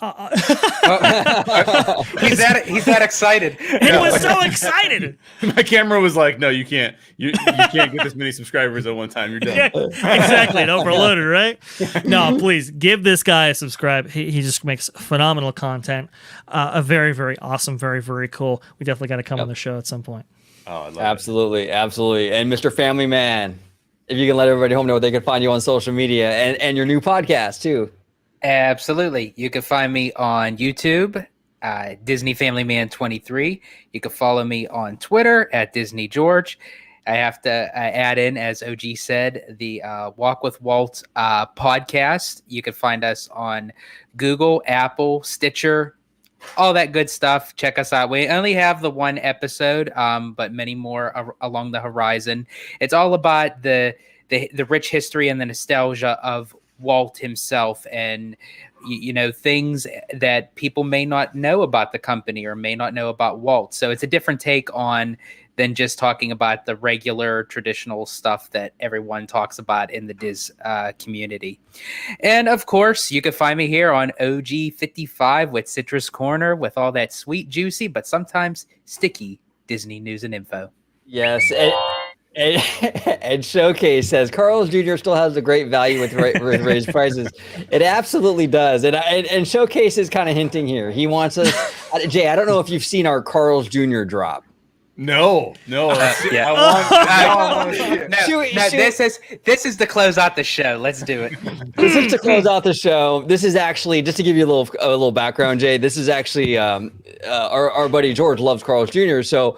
that excited. He was so excited. My camera was like, "No, you can't. You can't get this many subscribers at one time. You're done." Yeah, exactly. It overloaded, right? No, please give this guy a subscribe. He just makes phenomenal content. A very, very awesome, very, very cool. We definitely got to come on the show at some point. Oh, I love absolutely. And Mr. Family Man, if you can let everybody home know where they can find you on social media and your new podcast too. Absolutely. You can find me on YouTube, Disney Family Man 23. You can follow me on Twitter @DisneyGeorge. I have to add in, as OG said, the Walk with Walt podcast. You can find us on Google, Apple, Stitcher, all that good stuff. Check us out. We only have the one episode, but many more along the horizon. It's all about the rich history and the nostalgia of Walt himself, and things that people may not know about the company or may not know about Walt. So it's a different take on than just talking about the regular traditional stuff that everyone talks about in the Diz community. And of course, you can find me here on OG55 with Citrus Corner with all that sweet, juicy, but sometimes sticky Disney news and info. Yes. And Showcase says Carl's Jr. still has a great value with raised prices. It absolutely does. And Showcase is kind of hinting here. He wants us, Jay, I don't know if you've seen our Carl's Jr. drop. No. Yeah. I want to see it. This is to close out the show. Let's do it. This is to close out the show. This is actually, just to give you a little background, Jay. This is actually our buddy George loves Carl's Jr. So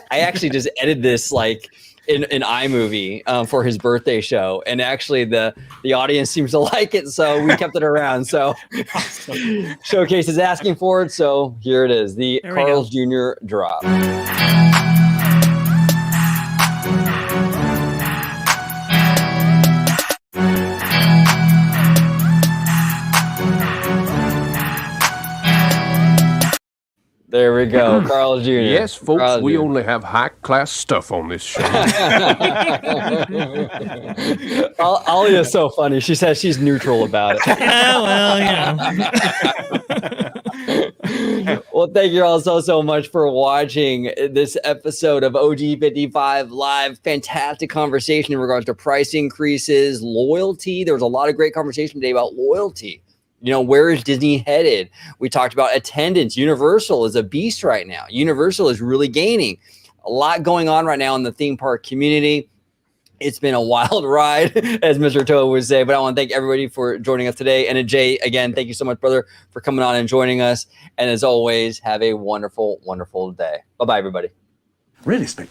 I actually just edited this like in iMovie for his birthday show, and actually the audience seems to like it, so we kept it around. So Showcase is asking for it, so here it is, the Carl's Jr. drop. There we go, Carl's Jr. Yes, folks, Carl's we Jr. only have high-class stuff on this show. Ollie is so funny. She says she's neutral about it. Yeah, well, Well, thank you all so much for watching this episode of OG55 Live. Fantastic conversation in regards to price increases, loyalty. There was a lot of great conversation today about loyalty. You know, where is Disney headed? We talked about attendance. Universal is a beast right now. Universal is really gaining. A lot going on right now in the theme park community. It's been a wild ride, as Mr. Toa would say, but I want to thank everybody for joining us today. And Jay, again, thank you so much, brother, for coming on and joining us. And as always, have a wonderful, wonderful day. Bye-bye, everybody. Really spectacular.